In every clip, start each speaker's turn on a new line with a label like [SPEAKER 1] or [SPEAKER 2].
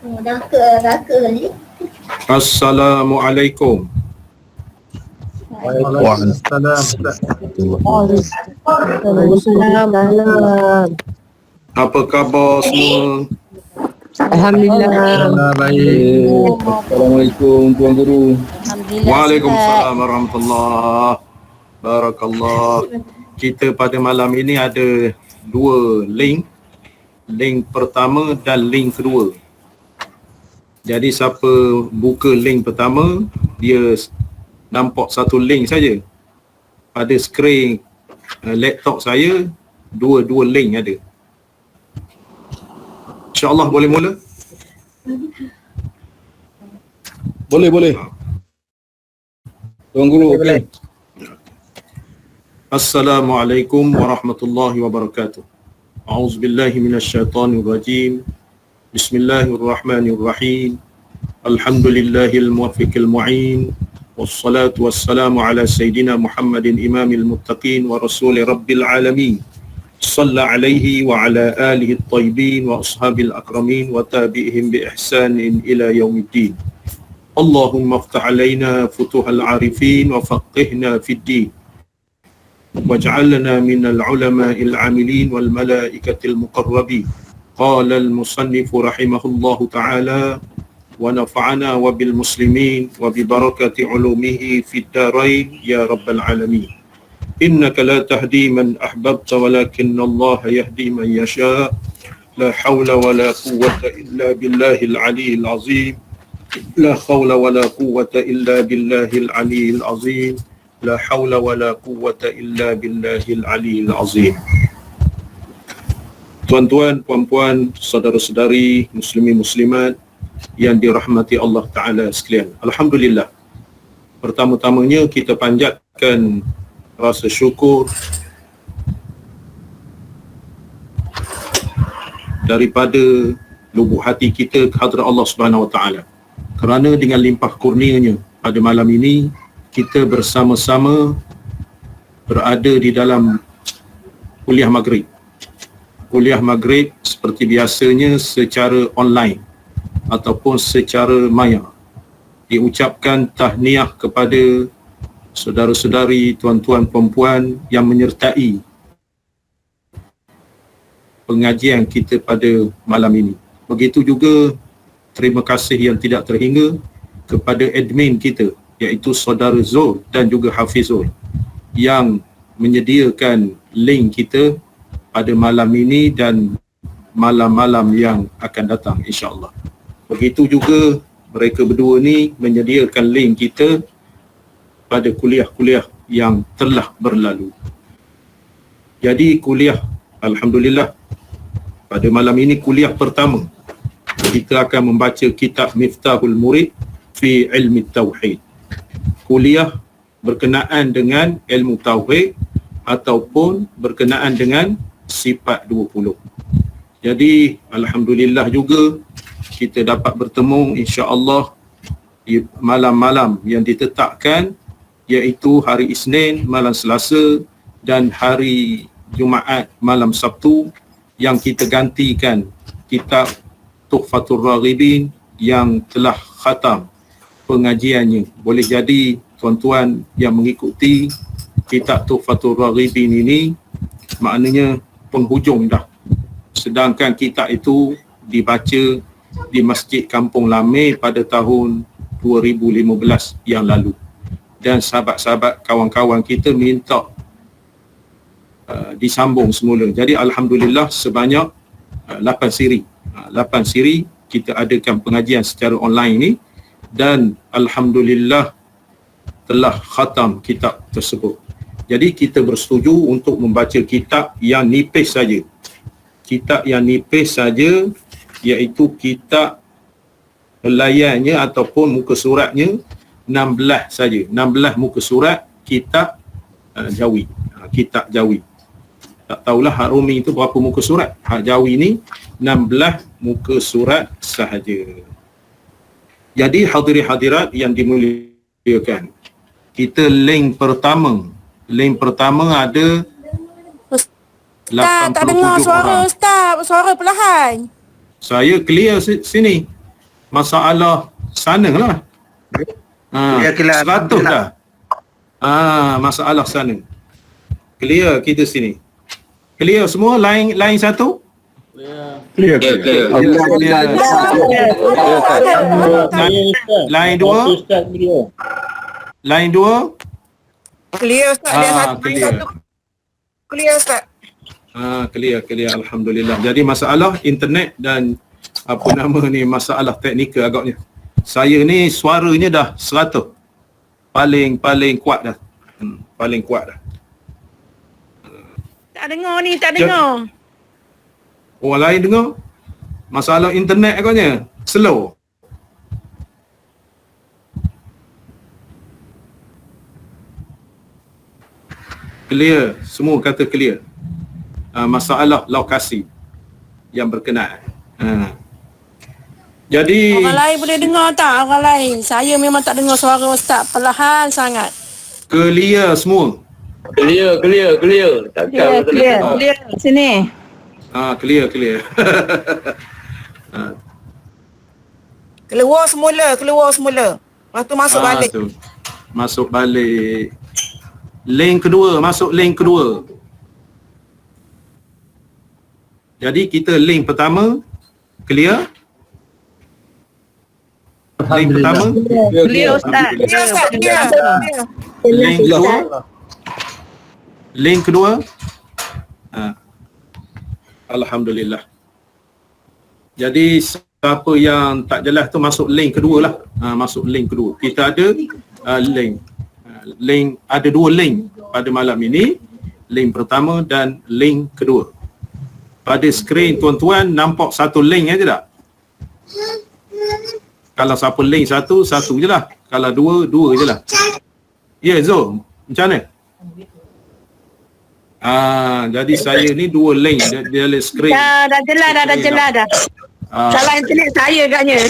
[SPEAKER 1] Dah ke ni.
[SPEAKER 2] Assalamualaikum.
[SPEAKER 3] Waalaikumsalam.
[SPEAKER 2] Apa khabar semua?
[SPEAKER 3] Alhamdulillah.
[SPEAKER 4] Baik. Assalamualaikum Tuan Guru.
[SPEAKER 2] Waalaikumsalam warahmatullahi barakallah. Kita pada malam ini ada dua link. Link pertama dan link kedua. Jadi siapa buka link pertama, dia nampak satu link saja. Pada skrin laptop saya, dua link ada. InsyaAllah boleh mula?
[SPEAKER 4] Boleh. Tuan Guru, okey.
[SPEAKER 2] Assalamualaikum warahmatullahi wabarakatuh. A'udzubillahi minasyaitonirrajim. Bismillahirrahmanirrahim. Alhamdulillahil muwaffiqil mu'in. Wassalatu wassalamu ala sayyidina Muhammadin imamil muttaqin wa rasuli rabbil alamin. Shalla alaihi wa ala alihi at-tayyibin wa ashabil akramin wa tabi'ihim bi ihsanin ila yaumiddin. Allahumma aftah alaina futuhal arifin wa faqihna fid din. Waj'alna minal ulama'il 'amilin wal malaikatil muqarrabin. Qala al-musannif rahimahullahu ta'ala wa nafa'ana wa bil muslimin wa bi barakati ulumihi fid darain ya rabbal alamin. Innaka la tahdi man ahbabta walakinna Allah yahdi man yasha. La hawla wa la quwwata illa billahil aliyyil azim. La hawla wa la quwwata illa billahil aliyyil azim. La hawla wa la quwwata illa billahil aliyyil azim. Tuan-tuan, puan-puan, saudara-saudari, muslimin muslimat yang dirahmati Allah Ta'ala sekalian. Alhamdulillah. Pertama-tamanya kita panjatkan rasa syukur daripada lubuk hati kita ke hadrat Allah Subhanahu Wa Ta'ala. Kerana dengan limpah kurnianya pada malam ini kita bersama-sama berada di dalam kuliah maghrib. Kuliah maghrib seperti biasanya secara online ataupun secara maya. Diucapkan tahniah kepada saudara-saudari, tuan-tuan, puan-puan yang menyertai pengajian kita pada malam ini. Begitu juga terima kasih yang tidak terhingga kepada admin kita, iaitu saudara Zul dan juga Hafizul yang menyediakan link kita pada malam ini dan malam-malam yang akan datang insya-Allah. Begitu juga mereka berdua ni menyediakan link kita pada kuliah-kuliah yang telah berlalu. Jadi kuliah, alhamdulillah, pada malam ini kuliah pertama kita akan membaca kitab Miftahul Murid fi Ilmi Tauhid. Kuliah berkenaan dengan ilmu tauhid ataupun berkenaan dengan sifat 20. Jadi alhamdulillah juga kita dapat bertemu insya-Allah di malam-malam yang ditetapkan, iaitu hari Isnin malam Selasa dan hari Jumaat malam Sabtu, yang kita gantikan kitab Tuhfatur Raghibin yang telah khatam pengajiannya. Boleh jadi tuan-tuan yang mengikuti kitab Tuhfatur Raghibin ini maknanya penghujung dah. Sedangkan kitab itu dibaca di Masjid Kampung Lame pada tahun 2015 yang lalu. Dan sahabat-sahabat, kawan-kawan kita minta disambung semula. Jadi alhamdulillah sebanyak 8 siri. 8 siri kita adakan pengajian secara online ini dan alhamdulillah telah khatam kitab tersebut. Jadi kita bersetuju untuk membaca kitab yang nipis saja. Kitab yang nipis saja, iaitu kitab helaiannya ataupun muka suratnya 16 saja. 16 muka surat kitab Jawi. Kitab Jawi. Tak tahulah hak Rumi itu berapa muka surat. Hak Jawi ni 16 muka surat sahaja. Jadi hadirin-hadirat yang dimuliakan, kita link pertama ada
[SPEAKER 5] Ustaz, tak dengar suara
[SPEAKER 2] orang.
[SPEAKER 5] Ustaz, suara perlahan.
[SPEAKER 2] Saya clear sini. masalah sana lah.
[SPEAKER 3] Clear,
[SPEAKER 2] 100 dah. Masalah sana. Clear kita sini. Clear semua line satu?
[SPEAKER 4] Clear.
[SPEAKER 2] Line dua? Line dua?
[SPEAKER 5] Clear Ustaz, dia satu
[SPEAKER 2] clear.
[SPEAKER 5] clear Ustaz.
[SPEAKER 2] Clear. Alhamdulillah. Jadi masalah internet dan apa nama ni, masalah teknikal agaknya. Saya ni suaranya dah 100. Paling kuat dah. Paling kuat dah.
[SPEAKER 5] Tak dengar ni, tak dengar.
[SPEAKER 2] Orang lain dengar. Masalah internet agaknya slow. Clear. Semua kata clear. Masalah lokasi yang berkenaan. Jadi
[SPEAKER 5] Orang lain boleh dengar tak? Orang lain. Saya memang tak dengar suara Ustaz. Perlahan sangat.
[SPEAKER 2] clear semua.
[SPEAKER 3] Clear. Takkan
[SPEAKER 5] Clear. Sini.
[SPEAKER 2] Clear.
[SPEAKER 5] Keluar semula. Lepas tu masuk balik.
[SPEAKER 2] Tu. Masuk balik. Masuk link kedua. Jadi kita link pertama clear. Link pertama
[SPEAKER 5] Clear Ustaz. Clear.
[SPEAKER 2] link kedua. Link kedua. Alhamdulillah. Jadi siapa yang tak jelas tu masuk link kedua lah. Masuk link kedua. Kita ada link. Link ada 2 link pada malam ini. Link pertama dan link kedua. Pada skrin tuan-tuan nampak satu link aja tak? Kalau siapa link satu je lah. Kalau dua je lah. Ya, Zul. Macam mana? Jadi saya ni 2 link dia dalam skrin.
[SPEAKER 5] Dah jelas dah. Salah internet saya agaknya.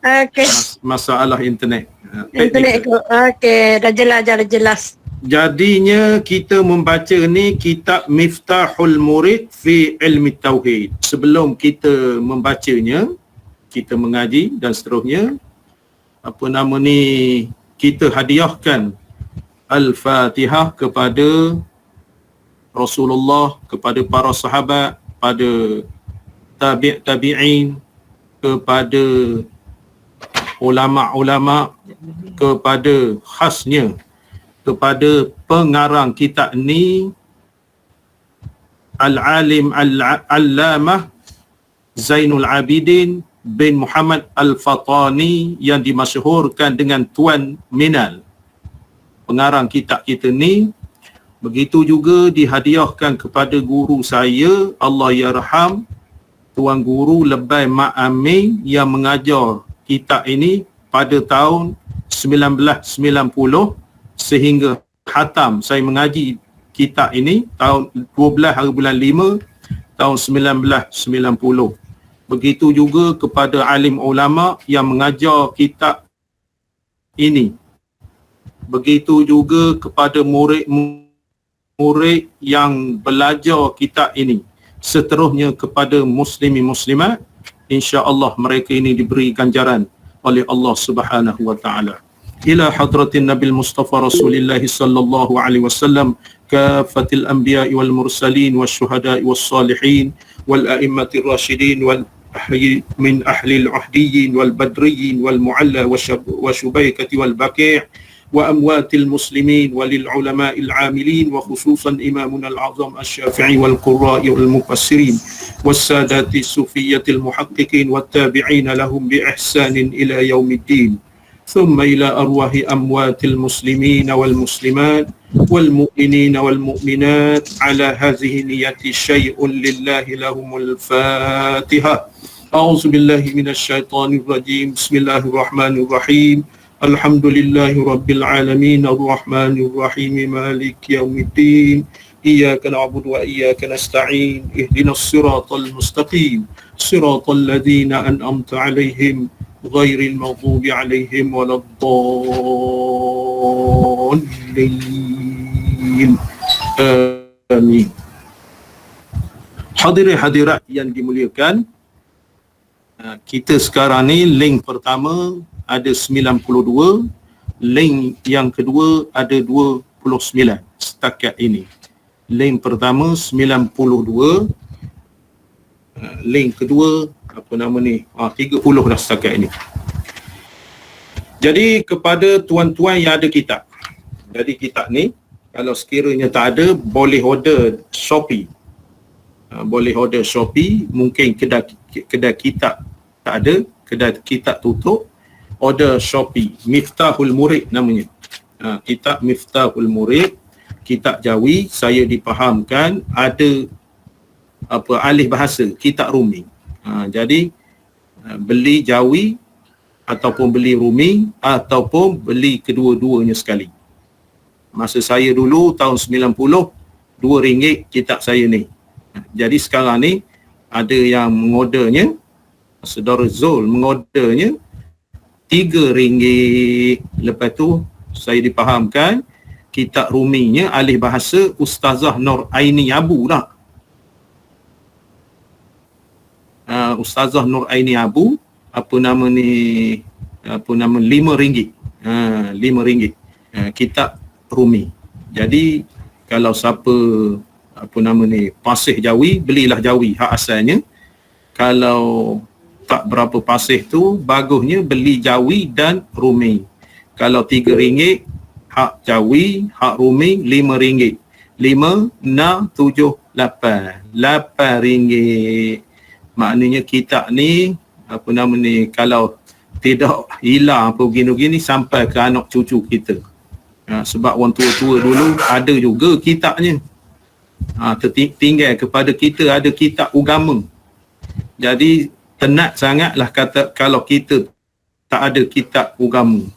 [SPEAKER 5] Okey.
[SPEAKER 2] Masalah internet.
[SPEAKER 5] Internet aku. Okey, dah jelas.
[SPEAKER 2] Jadinya kita membaca ni kitab Miftahul Murid fi Ilmi Tauhid. Sebelum kita membacanya, kita mengaji dan seterusnya, kita hadiahkan Al-Fatihah kepada Rasulullah, kepada para sahabat, pada tabi'in, kepada ulama-ulama, kepada khasnya kepada pengarang kitab ni Al-Alim Al-Allamah Zainul Abidin bin Muhammad Al-Fatani yang dimasyhurkan dengan Tuan Minal. Pengarang kitab kita ni. Begitu juga dihadiahkan kepada guru saya, Allah yarham, Tuan Guru Lebay Mak Amin yang mengajar kitab ini pada tahun 1990 sehingga khatam. Saya mengaji kitab ini tahun 12 hari bulan 5 tahun 1990. Begitu juga kepada alim ulama yang mengajar kitab ini. Begitu juga kepada murid yang belajar kitab ini. Seterusnya kepada muslimin muslimat, insya-Allah mereka ini diberi ganjaran oleh Allah Subhanahu wa taala. Ila hadratin Nabil Mustafa Rasulillah sallallahu alaihi wasallam kafatil anbiya'i wal mursalin wasyuhada'i was salihin wal a'immatir rasyidin wal min ahli al-ahdiyyin wal badriyyin wal mu'alla washubaykati wal baqi' وأموات المسلمين وللعلماء العاملين وخصوصا إمامنا الأعظم الشافعي والقراء والمفسرين والسادات الصوفية المحققين والتابعين لهم بإحسان إلى يوم الدين ثم إلى أرواح أموات المسلمين والمسلمات والمؤمنين والمؤمنات على هذه النية شيء لله لهم الفاتحة. أعوذ بالله من الشيطان الرجيم. بسم الله الرحمن الرحيم. Alhamdulillahi Rabbil Alamin Ar-Rahmanir Rahim Malik Yawmiddin Iyyaka na'budu wa iyyaka nasta'in Ihdinas siratal mustaqim Siratal ladzina an'amta 'alaihim ghairil maghdubi 'alaihim waladdallin. Amin. Hadirin hadirat yang dimuliakan, Kita sekarang ni link pertama ada 92, link yang kedua ada 29 setakat ini. Link pertama 92, link kedua 30 dah setakat ini. Jadi kepada tuan-tuan yang ada kitab, jadi kitab ni kalau sekiranya tak ada, boleh order Shopee. Boleh order Shopee, mungkin kedai kitab tak ada, kedai kitab tutup, order Shopee. Miftahul Murid namanya. Kitab Miftahul Murid, kitab Jawi, saya dipahamkan ada alih bahasa, kitab Rumi. Jadi beli Jawi ataupun beli Rumi ataupun beli kedua-duanya sekali. Masa saya dulu tahun 90, RM2 kitab saya ni. Jadi sekarang ni ada yang mengordernya, Saudara Zul mengordernya RM3. Lepas tu saya dipahamkan kitab Ruminya alih bahasa Ustazah Nur Aini Abu lah. Ustazah Nur Aini Abu, RM5. RM5. Kitab Rumi. Jadi kalau siapa pasih Jawi, belilah Jawi hak asalnya. Kalau tak berapa pasih tu, bagusnya beli Jawi dan Rumi. Kalau RM3 hak Jawi, hak Rumi RM5. 5, 6, 7, 8. RM8. Maknanya kitab ni kalau tidak hilang apa begini-begini sampai ke anak cucu kita. Sebab orang tua-tua dulu ada juga kitabnya. Tinggal kepada kita ada kitab agama. Jadi tenat sangatlah kata kalau kita tak ada kitab agama.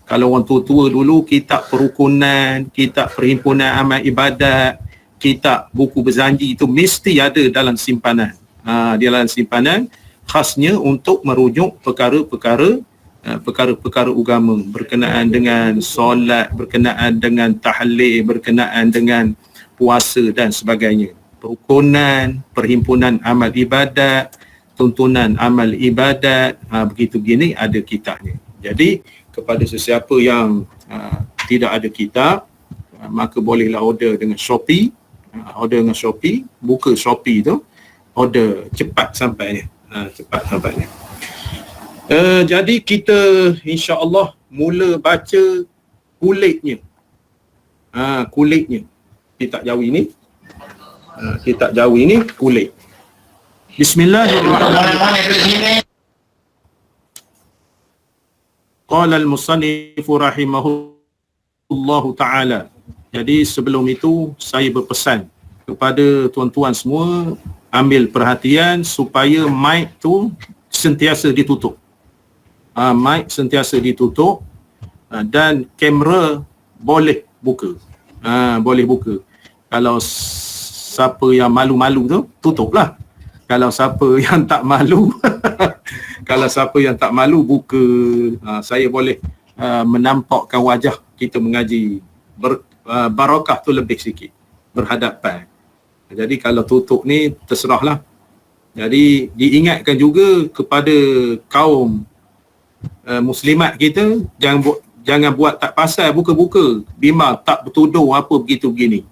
[SPEAKER 2] Kalau orang tua-tua dulu kitab perukunan, kitab perhimpunan amal ibadat, kitab buku berjanji itu mesti ada dalam simpanan. Di dalam simpanan khasnya untuk merujuk perkara-perkara agama berkenaan dengan solat, berkenaan dengan tahlil, berkenaan dengan puasa dan sebagainya. Perukunan, perhimpunan amal ibadat, tuntunan amal ibadat, begitu gini ada kitabnya. Jadi kepada sesiapa yang tidak ada kitab, maka bolehlah order dengan Shopee. Order dengan Shopee, buka Shopee tu, order cepat sampainya. Cepat sampainya. Jadi kita insya-Allah mula baca kulitnya. Kulitnya. Kitab Jawi ni. Kitab Jawi ni kulit. Bismillahirrahmanirrahim. Qala al-musannif rahimahullahu ta'ala. Jadi sebelum itu saya berpesan kepada tuan-tuan semua ambil perhatian supaya mic tu sentiasa ditutup. Mic sentiasa ditutup dan kamera boleh buka. Boleh buka. Kalau siapa yang malu-malu tu tutuplah. Kalau siapa yang tak malu kalau siapa yang tak malu buka. Saya boleh menampakkan wajah kita mengaji. Barakah tu lebih sikit berhadapan. Jadi kalau tutup ni terserahlah. Jadi diingatkan juga kepada kaum muslimat kita, jangan buat tak pasal buka-buka, bimbang tak bertuduh apa begitu begini.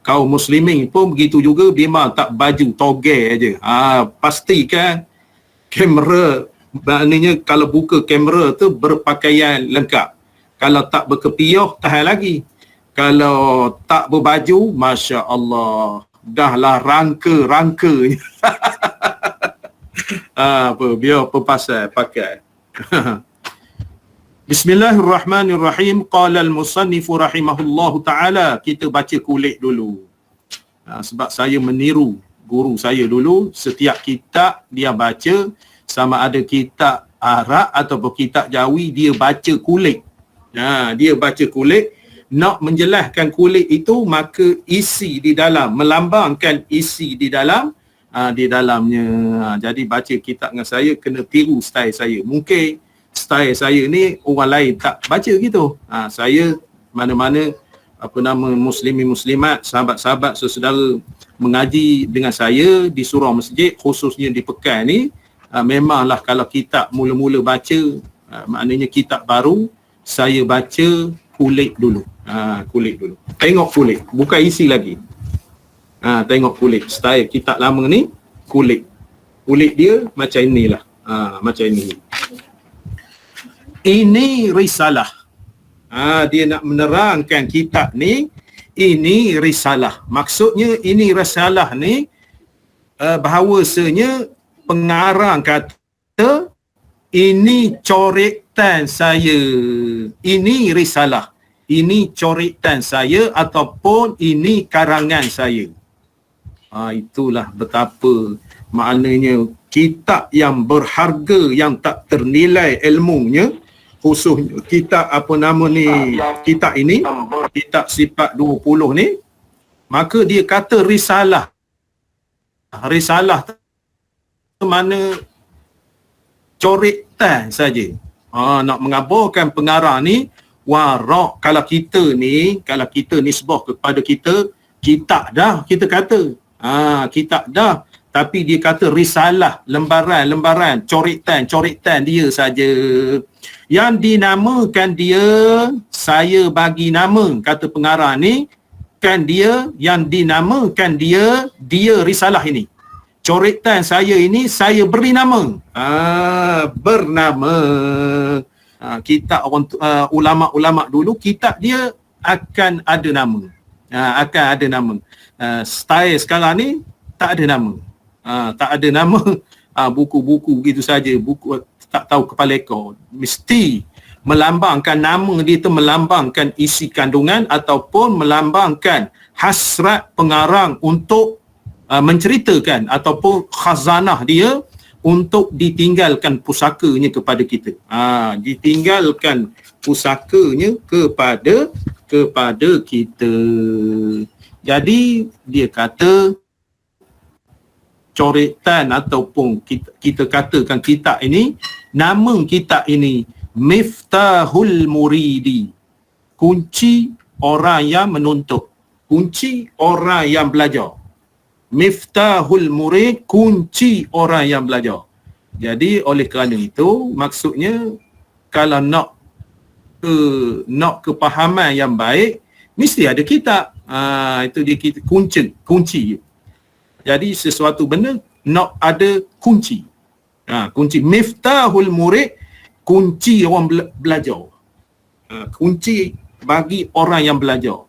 [SPEAKER 2] Kaum muslimin pun begitu juga, bimbang tak baju togel aja. Pastikan kamera, maknanya kalau buka kamera tu berpakaian lengkap. Kalau tak berkepiah tahan lagi. Kalau tak berbaju, Masya Allah, dahlah rangka-rangkanya. Biar apa pasal pakai. Bismillahirrahmanirrahim. Qala al-musannifu rahimahullahu ta'ala. Kita baca kulit dulu. Sebab saya meniru guru saya dulu, setiap kitab dia baca, sama ada kitab Arab ataupun kitab Jawi, dia baca kulit. Dia baca kulit. Nak menjelaskan kulit itu, maka isi di dalam, melambangkan isi di dalam, di dalamnya. Jadi baca kitab dengan saya, kena tiru style saya. Mungkin style saya ni orang lain tak baca gitu. Saya mana-mana muslimin muslimat, sahabat-sahabat saudara mengaji dengan saya di surau masjid, khususnya di Pekan ni, memanglah kalau kitab mula-mula baca, maknanya kitab baru, saya baca kulit dulu. Kulit dulu. Tengok kulit, bukan isi lagi. Tengok kulit. Style kitab lama ni, kulit. Kulit dia macam inilah. Macam ini. Ini risalah. Dia nak menerangkan kitab ni, ini risalah. Maksudnya ini risalah ni, bahawasanya pengarang kata ini coretan saya, ini risalah, ini coretan saya ataupun ini karangan saya. Itulah betapa maknanya kitab yang berharga, yang tak ternilai ilmunya, khususnya kitab kitab ini, kitab sifat 20 ni, maka dia kata risalah. Risalah tu mana coretan saja. Nak mengabarkan pengarang ni warak. Kalau kita nisbah kepada kita, kitab dah kita kata. Kitab dah, tapi dia kata risalah, lembaran coretan dia saja. Yang dinamakan dia, saya bagi nama, kata pengarang ni, kan dia, yang dinamakan dia risalah ini. Coretan saya ini saya beri nama. Bernama. Kitab ulama-ulama dulu, kitab dia akan ada nama. Akan ada nama. Style sekarang ni tak ada nama. Tak ada nama. Buku-buku gitu saja, buku tak tahu kepala ekor. Mesti melambangkan nama dia tu, melambangkan isi kandungan ataupun melambangkan hasrat pengarang untuk menceritakan ataupun khazanah dia untuk ditinggalkan pusakanya kepada kita. Ditinggalkan pusakanya kepada kita. Jadi dia kata coretan ataupun kita katakan kitab ini, nama kitab ini Miftahul Muridi, kunci orang yang menuntut, kunci orang yang belajar. Miftahul Murid, kunci orang yang belajar. Jadi oleh kerana itu, maksudnya kalau nak kepahaman yang baik, mesti ada kitab. Itu dia kunci. Jadi sesuatu benda nak ada kunci. Kunci Miftahul Murid, kunci orang belajar. Kunci bagi orang yang belajar.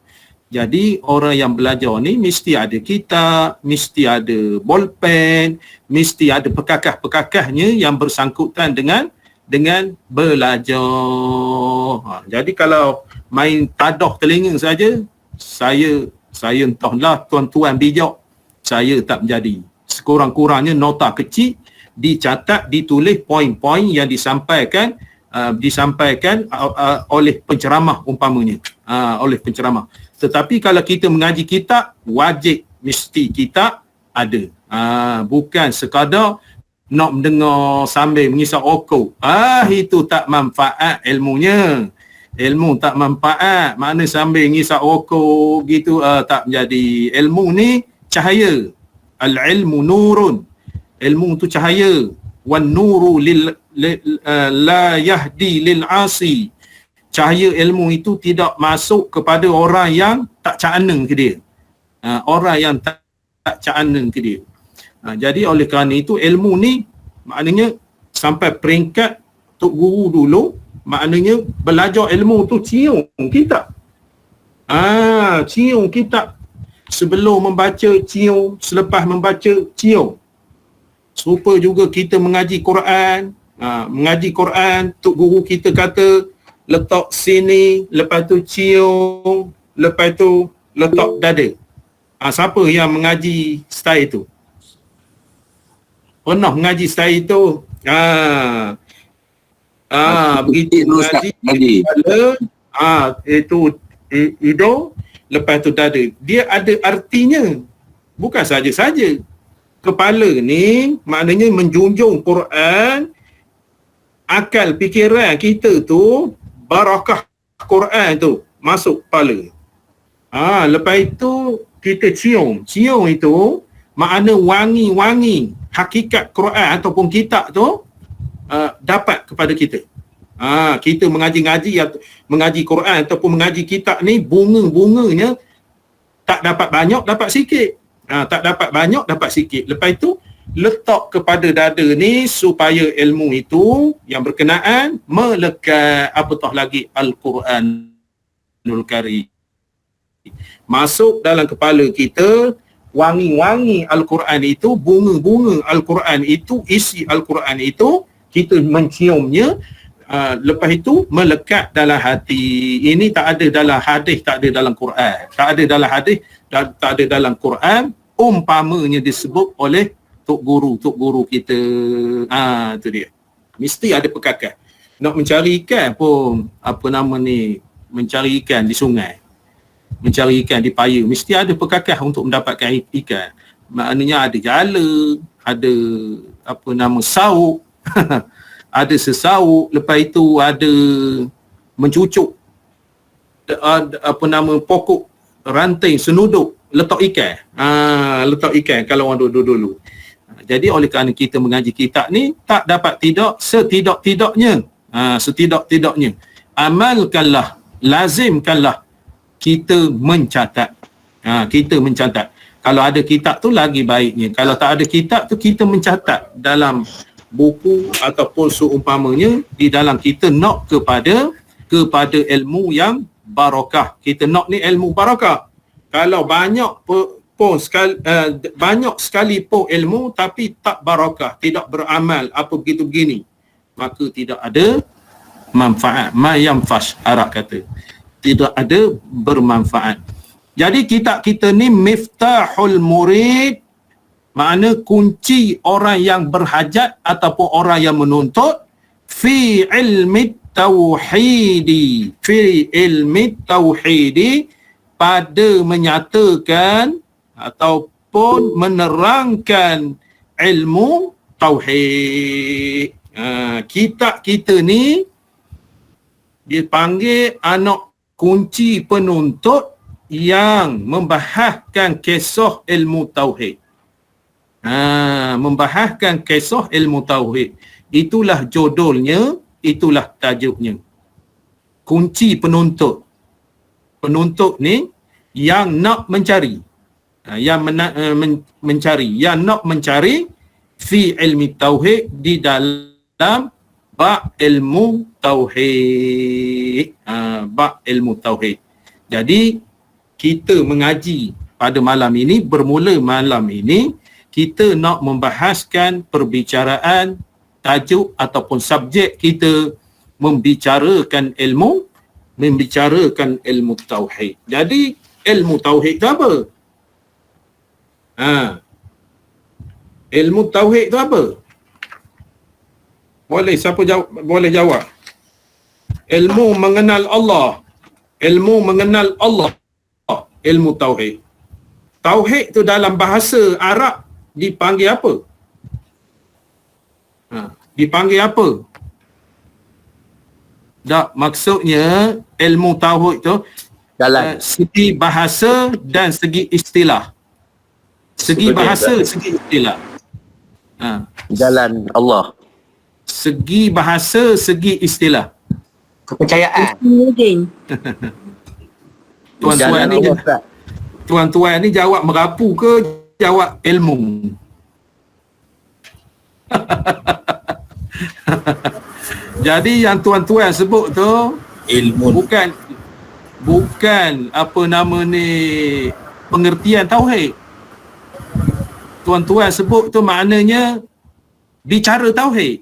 [SPEAKER 2] Jadi orang yang belajar ni mesti ada kitab, mesti ada bolpen, mesti ada pekakah-pekakahnya yang bersangkutan dengan belajar. Jadi kalau main tadah telinga saja, saya entahlah tuan-tuan bijak, saya tak menjadi. Sekurang-kurangnya nota kecil dicatat, ditulis poin-poin yang disampaikan oleh penceramah umpamanya, oleh penceramah. Tetapi kalau kita mengaji kitab, wajib mesti kitab ada. Bukan sekadar nak mendengar sambil mengisap rokok. Itu tak manfaat ilmunya. Ilmu tak manfaat. Mana sambil mengisap rokok gitu, tak menjadi. Ilmu ni cahaya. Al-ilmu nurun. Ilmu tu cahaya. Wan nuru la yahdi lil asi. Cahaya ilmu itu tidak masuk kepada orang yang tak cakna ke dia. Orang yang tak cakna ke dia. Jadi oleh kerana itu ilmu ni maknanya sampai peringkat Tok Guru dulu, maknanya belajar ilmu tu cium kitab. Cium kitab. Sebelum membaca cium, selepas membaca cium. Serupa juga kita mengaji Quran. Mengaji Quran, Tok Guru kita kata letak sini, lepas tu cium, lepas tu letak dada. Siapa yang mengaji style tu? Pernah mengaji style tu? Begitu mengaji itu hidung, lepas tu dada. Dia ada artinya. Bukan saja-saja. Kepala ni maknanya menjunjung Quran, akal fikiran kita tu, barakah Quran tu masuk kepala. Lepas itu kita cium. Cium itu makna wangi-wangi hakikat Quran ataupun kitab tu dapat kepada kita. Kita mengaji Quran ataupun mengaji kitab ni, bunga-bunganya tak dapat banyak, dapat sikit. Tak dapat banyak, dapat sikit. Lepas itu letak kepada dada ni supaya ilmu itu yang berkenaan melekat, apatah lagi Al-Quranul Karim masuk dalam kepala kita. Wangi-wangi Al-Quran itu, bunga-bunga Al-Quran itu, isi Al-Quran itu, kita menciumnya. Lepas itu melekat dalam hati. Ini tak ada dalam hadis, tak ada dalam Quran. Tak ada dalam hadis, tak ada dalam Quran. Umpamanya disebut oleh tok guru kita. Itu dia. Mesti ada pekakal. Nak mencari ikan pun, mencari ikan di sungai, mencari ikan di paya, mesti ada pekakal untuk mendapatkan ikan. Maknanya ada jala, ada sauk, ada sesauk, lepas itu ada mencucuk pokok ranting senuduk, letak ikan kalau orang dulu. Jadi oleh kerana kita mengaji kitab ni, tak dapat tidak, setidak-tidaknya amalkanlah, lazimkanlah kita mencatat. Kalau ada kitab tu lagi baiknya. Kalau tak ada kitab tu, kita mencatat dalam buku ataupun seumpamanya, di dalam kita nak kepada ilmu yang barakah. Kita nak ni ilmu barakah. Kalau banyak sekali pun ilmu tapi tak barakah, tidak beramal, apa begitu begini, maka tidak ada manfaat. Ma yanfash, Arab kata, tidak ada bermanfaat. Jadi kitab kita ni miftahul murid, makna kunci orang yang berhajat ataupun orang yang menuntut fi ilmi tauhidi, pada menyatakan ataupun menerangkan ilmu tauhid. Kitab kita ni dipanggil anak kunci penuntut yang membahaskan kisah ilmu tauhid. Membahaskan kisah ilmu tauhid. Itulah judulnya, itulah tajuknya. Kunci penuntut. Penuntut ni yang nak mencari, yang nak mencari fi ilmi tauhid, di dalam bab ilmu tauhid. Bab ilmu tauhid. Jadi kita mengaji pada malam ini, bermula malam ini, kita nak membahaskan perbicaraan tajuk ataupun subjek kita, membicarakan ilmu tauhid. Jadi ilmu tauhid tu apa? Ilmu tauhid tu apa? Siapa boleh jawab? Ilmu mengenal Allah. Ilmu tauhid. Tauhid tu dalam bahasa Arab dipanggil apa? Dipanggil apa? Tak, maksudnya ilmu tauhid tu segi bahasa dan segi istilah. Segi bahasa, segi istilah.
[SPEAKER 3] Jalan Allah.
[SPEAKER 2] Segi bahasa, segi istilah.
[SPEAKER 3] Kepercayaan.
[SPEAKER 2] Tuan-tuan ni jawab merapu ke jawab ilmu? Jadi yang tuan-tuan sebut tu ilmu, bukan pengertian tauhid. Tuan-tuan sebut tu maknanya bicara tauhid.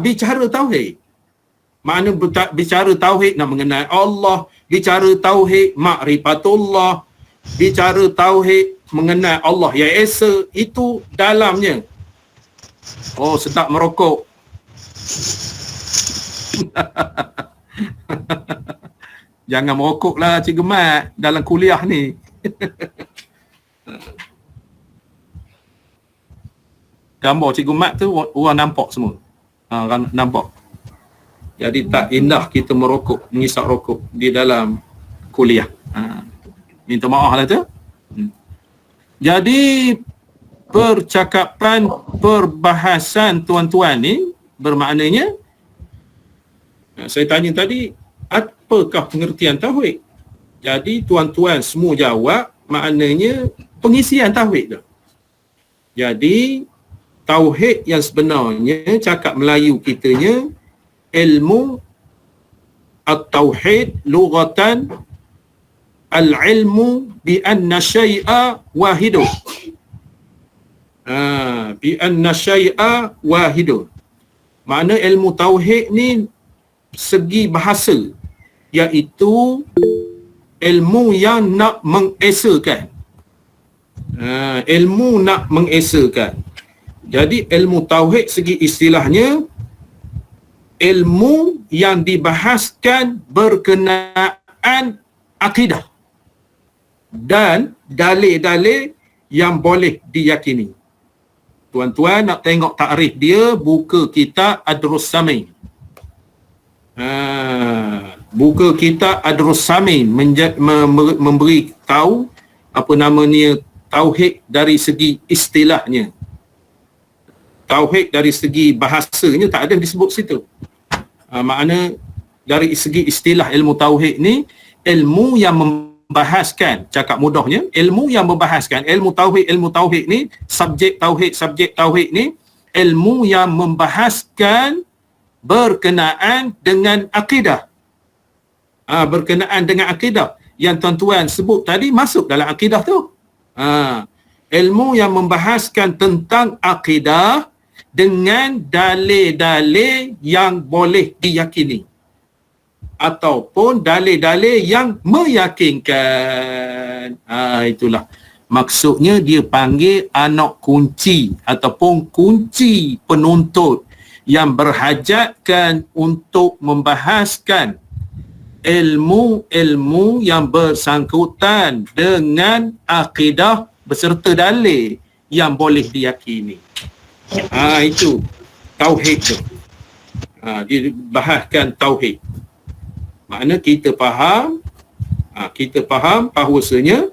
[SPEAKER 2] Bicara tauhid. Makna bicara tauhid nak mengenal Allah, bicara tauhid ma'rifatullah, bicara tauhid mengenal Allah yang esa, itu dalamnya. Sedap merokok. Jangan merokoklah Cikgu Mat dalam kuliah ni. Gambar Cikgu Mat tu orang nampak semua. Orang nampak. Jadi tak indah kita merokok, mengisap rokok di dalam kuliah. Minta maaf lah tu. Jadi perbahasan tuan-tuan ni bermaknanya, saya tanya tadi, apakah pengertian tauhid? Jadi tuan-tuan semua jawab, maknanya pengisian tauhid tu. Jadi tauhid yang sebenarnya, cakap Melayu kitanya, ilmu at-tauhid lughatan al-ilmu bi anna syai'a wahidun. Bi anna syai'a wahidun. Makna ilmu tauhid ni segi bahasa, iaitu ilmu yang nak mengesakan. Ilmu nak mengesakan. Jadi ilmu tauhid segi istilahnya, ilmu yang dibahaskan berkenaan akidah dan dalil-dalil yang boleh diyakini. Tuan-tuan nak tengok takrif dia, buka kitab Ad-Durrus Samin. Buka kitab Ad-Durrus Samin memberi tahu apa namanya tauhid dari segi istilahnya. Tauhid dari segi bahasanya tak ada disebut situ. Makna dari segi istilah ilmu tauhid ni, ilmu yang membahaskan, cakap mudahnya, ilmu yang membahaskan, ilmu tauhid ni, subjek tauhid ni, ilmu yang membahaskan berkenaan dengan akidah. Berkenaan dengan akidah yang tuan-tuan sebut tadi masuk dalam akidah tu. Ilmu yang membahaskan tentang akidah dengan dalil-dalil yang boleh diyakini ataupun dalil-dalil yang meyakinkan. Itulah maksudnya dia panggil anak kunci ataupun kunci penuntut yang berhajatkan untuk membahaskan ilmu-ilmu yang bersangkutan dengan akidah beserta dalil yang boleh diyakini. Itu tauhid tu. Dia bahaskan tauhid. Makna kita faham bahawasanya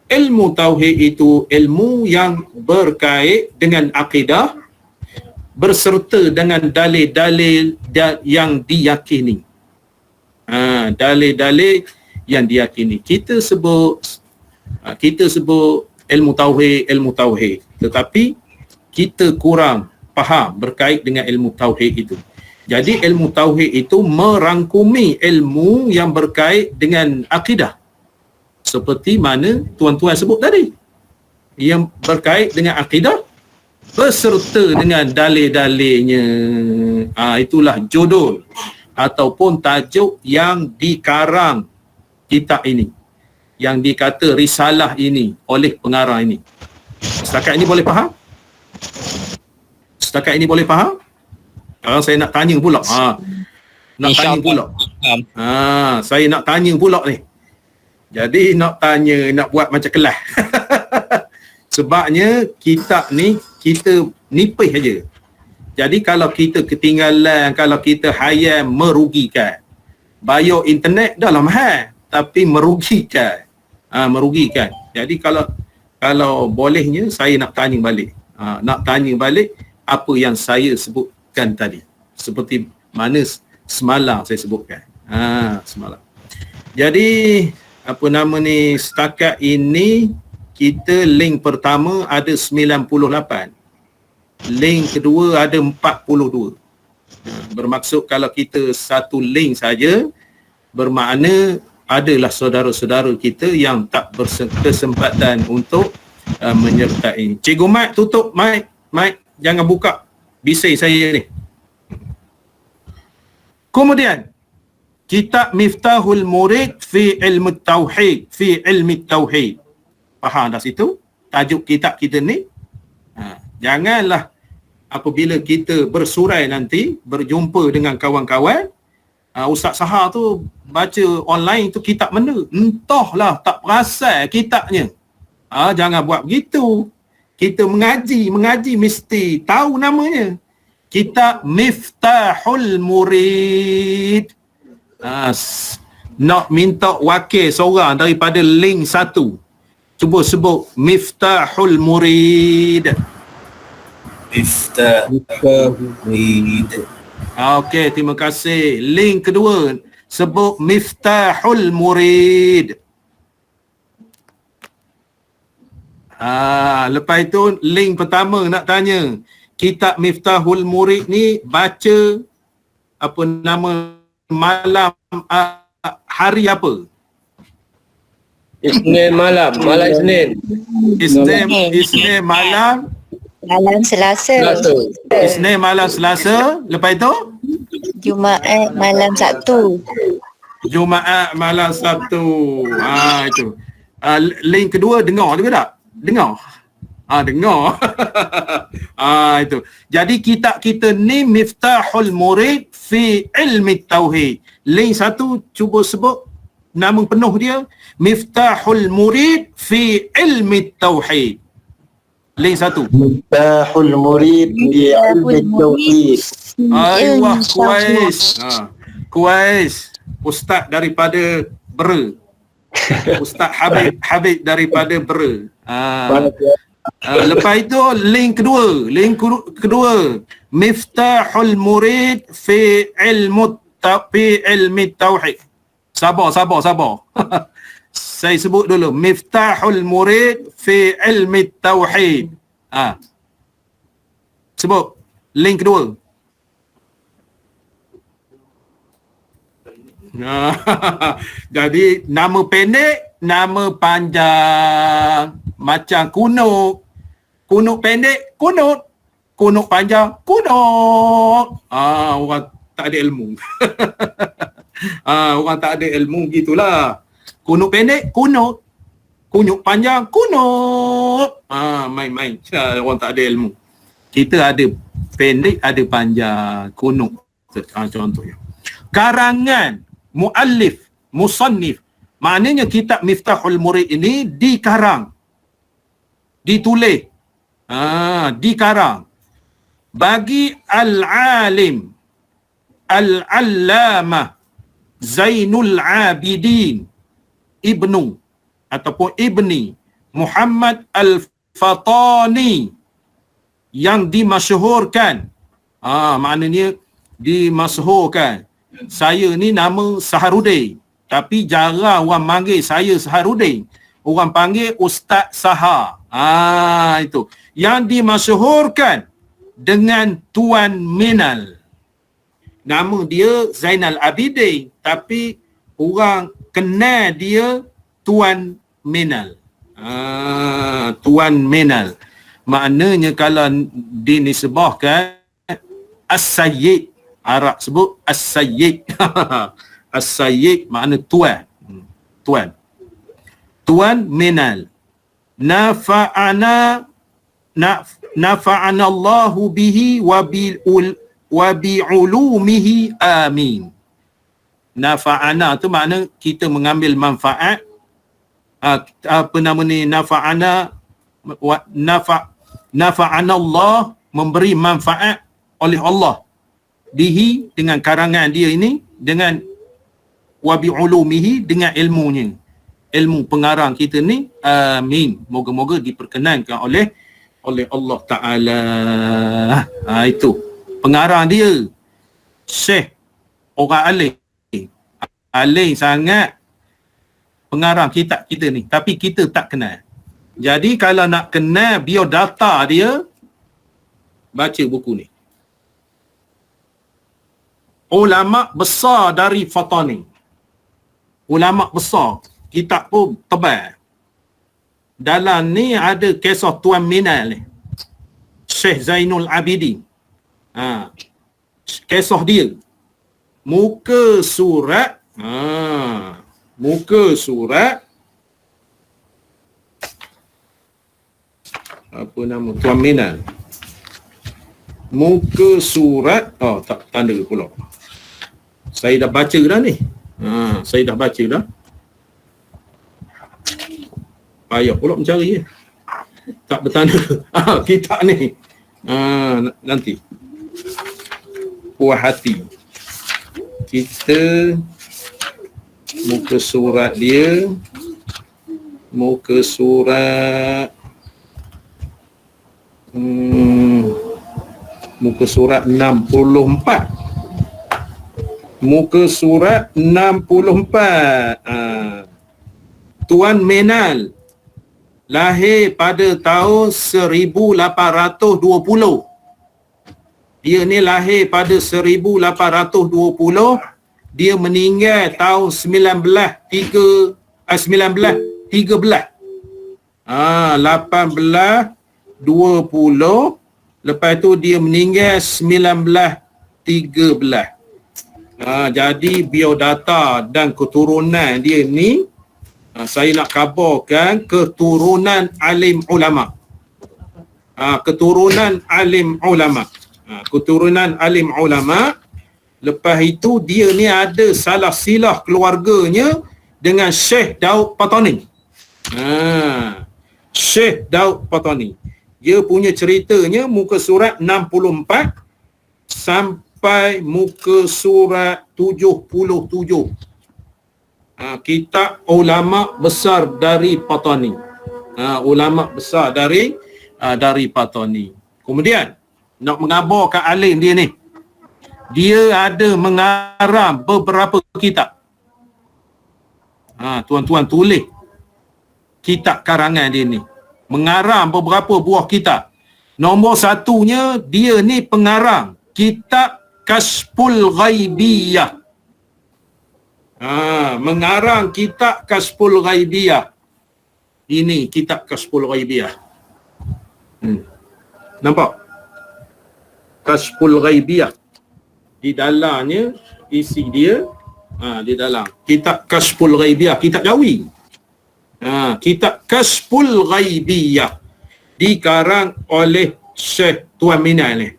[SPEAKER 2] ilmu tauhid itu ilmu yang berkait dengan akidah berserta dengan dalil-dalil yang diyakini. Dalil-dalil yang diyakini. Kita sebut ilmu tauhid, tetapi kita kurang faham berkait dengan ilmu tauhid itu. Jadi ilmu tauhid itu merangkumi ilmu yang berkait dengan akidah. Seperti mana tuan-tuan sebut tadi. Yang berkait dengan akidah beserta dengan dalil-dalilnya. Itulah judul ataupun tajuk yang dikarang kitab ini. Yang dikata risalah ini oleh pengarang ini. Setakat ini boleh faham? Setakat ini boleh faham? Sekarang saya nak tanya pula. Saya nak tanya pula ni. Jadi nak buat macam kelas. Sebabnya kitab ni kita nipis aja. Jadi kalau kita ketinggalan, kalau kita hayam, merugikan. Bayar internet dah lah mahal, tapi merugikan. Merugikan. Jadi kalau bolehnya saya nak tanya balik. Apa yang saya sebutkan tadi. Seperti mana semalam saya sebutkan. Semalam. Jadi apa nama ni, setakat ini kita link pertama ada 98. Link kedua ada 42. Bermaksud kalau kita satu link saja, bermakna adalah saudara-saudara kita yang tak berkesempatan untuk menyertai. Cikgu Mat, tutup mic, jangan buka bising saya ni. Kemudian kitab Miftahul Murid fi ilmi tauhid. Faham dah situ tajuk kitab kita ni? Janganlah apabila kita bersurai nanti, berjumpa dengan kawan-kawan, Ustaz Sahar tu baca online tu kitab mana? Entahlah, tak perasan kitabnya. Jangan buat begitu. Kita mengaji mesti tahu namanya. Kitab Miftahul Murid. Nak minta wakil seorang daripada link 1. Cuba sebut Miftahul Murid. Okey, terima kasih. Link kedua, sebut Miftahul Murid. Lepas itu link pertama nak tanya, kitab Miftahul Murid ni baca apa nama malam hari apa?
[SPEAKER 3] Isnin malam Isnin.
[SPEAKER 2] Isnin malam
[SPEAKER 6] Selasa.
[SPEAKER 2] Isnin malam Selasa. Lepas itu
[SPEAKER 6] Jumaat malam Sabtu.
[SPEAKER 2] Jumaat malam Sabtu. Itu. Link kedua dengar juga tak? Dengar. Dengar. Itu. Jadi kitab kita ni Miftahul Murid fi Ilmi Tauhid. Link satu cuba sebut nama penuh dia, Miftahul Murid fi Ilmi Tauhid. Link satu.
[SPEAKER 7] Miftahul Murid fi Ilmi Tauhid.
[SPEAKER 2] Wah, kuais. Kuais. Ustaz daripada Bera. Ustaz Habib daripada Bera. Lepas itu link kedua, Miftahul Murid fi Ilmi Tauhid. Sabar. Saya sebut dulu, Miftahul Murid fi Ilmi Tauhid. Sebut link kedua. Jadi nama pendek, nama panjang. Macam kunuk. Kunuk pendek, kunut. Kunuk panjang, kunuk. Orang tak ada ilmu. Orang tak ada ilmu gitulah. Kunuk pendek, kunut. Kunuk panjang, kunut. Main-main. Orang tak ada ilmu. Kita ada pendek, ada panjang. Kunuk. Contohnya. Karangan, muallif, musannif. Maknanya kitab Miftahul Murid ini dikarang. Ditulis. Dikarang. Bagi Al-Alim, Al-Allamah, Zainul Abidin Ibnu ataupun Ibni Muhammad Al-Fatani yang dimasyhurkan. Maknanya dimasyhurkan. Saya ni nama Saharudin, tapi jarang orang panggil saya Saharudin. Orang panggil Ustaz Sahar. Itu. Yang dimasyhurkan dengan Tuan Minal. Nama dia Zainal Abidin, tapi orang kenal dia Tuan Minal. Tuan Minal. Maknanya kalau dinisbahkan As-Sayyid. Arab sebut As-Sayyid. As-Sayyid makna tuan. Tuan Minal. Nafa'ana Allahu bihi wa bi'ulumihi amin. Nafa'ana tu makna kita mengambil manfaat. Apa nama ni, nafa'ana Allah, memberi manfaat oleh Allah bihi, dengan karangan dia ini, dengan wa bi'ulumihi, dengan ilmunya, ilmu pengarang kita ni. Amin. Moga-moga diperkenankan oleh Allah Ta'ala. Itu pengarang dia, Syekh, orang alim sangat pengarang kitab kita ni, tapi kita tak kenal. Jadi kalau nak kenal biodata dia, baca buku ni. Ulama besar dari Fatani. Ulama besar. Kitab pun tebal. Dalam ni ada kisah Tuan Minal ni, Syekh Zainul Abidin. Kisah dia. Muka surat. Muka surat. Apa nama Tuan Minal? Muka surat. Tak tanda pula. Saya dah baca dah ni. Saya dah baca dah. Payah pula mencari. Tak bertanda. Kitab ni. Nanti. Puas hati. Kita muka surat dia. Muka surat muka surat 64. Muka surat 64. Tuan Menal lahir pada tahun 1820. Dia ni lahir pada 1820. Dia meninggal tahun 1913. 1820. Lepas tu dia meninggal 1913. Jadi biodata dan keturunan dia ni, saya nak khabarkan keturunan alim ulama. Keturunan alim ulama. Keturunan alim ulama. Lepas itu dia ni ada salah silah keluarganya dengan Syekh Daud Patani. Syekh Daud Patani. Dia punya ceritanya muka surat 64 sampai muka surat 77. Kitab ulama besar dari Patani. Ulama besar dari Patani. Kemudian nak mengabarkan alim dia ni. Dia ada mengarang beberapa kitab. Tuan-tuan tulis kitab karangan dia ni. Mengarang beberapa buah kitab. Nombor satunya, dia ni pengarang kitab Kashful Ghaibiyah. Mengarang kitab Kashful Ghaibiyah. Ini kitab Kashful Ghaibiyah. Nampak? Kashful Ghaibiyah. Di dalamnya isi dia, di dalam kitab Kashful Ghaibiyah, kitab Jawi. Kitab Kashful Ghaibiyah dikarang oleh Syekh Tuan Minal ni.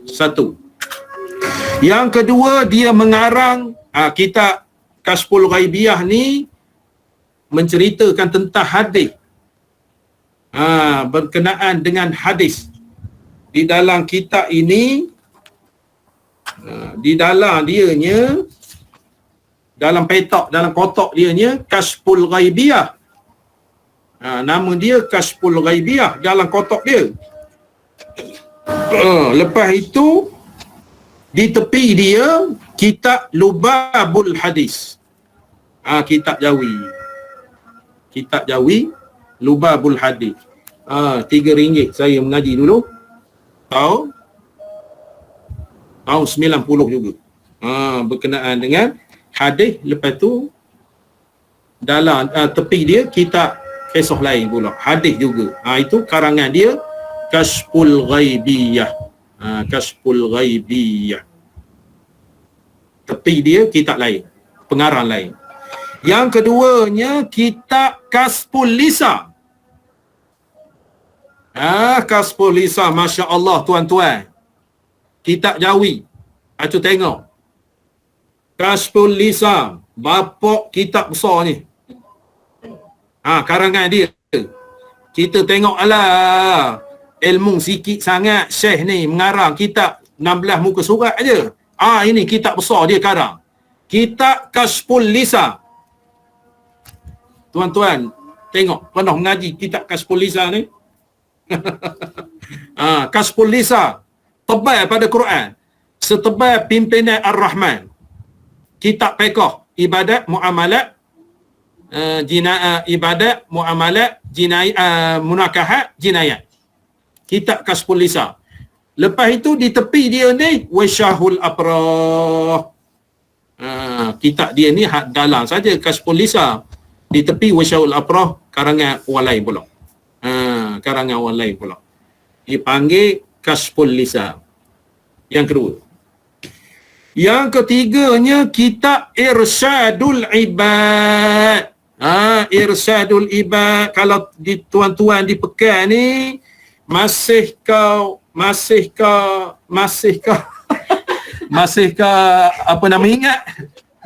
[SPEAKER 2] Satu. Yang kedua, dia mengarang kitab Kashful Ghaibiyah ni menceritakan tentang hadis. Berkenaan dengan hadis. Di dalam kitab ini, di dalam dianya, dalam petak, dalam kotak dianya, Kashful Ghaibiyah. Nama dia Kashful Ghaibiyah dalam kotak dia. Lepas itu, di tepi dia, kitab Lubabul Hadis. Kitab Jawi. Kitab Jawi, Lubabul Hadis. RM3 saya mengaji dulu. Tahun 90 juga. Berkenaan dengan hadis. Lepas tu dalam tepi dia kitab kisah lain pula, hadis juga. Itu karangan dia Kashful Ghaibiyah. Kashful Ghaibiyah. Tepi dia kitab lain, pengarang lain. Yang keduanya kitab Kashful Lisan. Kashful Lisan, Masya Allah tuan-tuan. Kitab Jawi. Aku tengok. Kashful Lisan, bapak kitab besar ni. Karangan dia. Kita tengok alah, ilmu sikit sangat Syekh ni mengarang kitab 16 muka surat aja. Ini kitab besar dia karang. Kitab Kashful Lisan. Tuan-tuan, tengok, pernah mengaji kitab Kashful Lisan ni? Kashful Lisan tebal pada Quran, setebal pimpinan Ar-Rahman. Kitab fiqh, ibadat, muamalat, ibadat, muamalat, munakahat, jinayat. Kitab Kashful Lisan. Lepas itu di tepi dia ni Wasyahul Aprah. Kitab dia ni dalam saja Kashful Lisan. Di tepi Wasyahul Aprah, karangan orang lain pula. Karangan orang lain pula. Dipanggil Kashful Lisan. Yang kedua. Yang ketiganya kitab Irsyadul Ibad. Irsyadul Ibad. Kalau tuan-tuan di Pekan ni, masihkah apa nama ingat?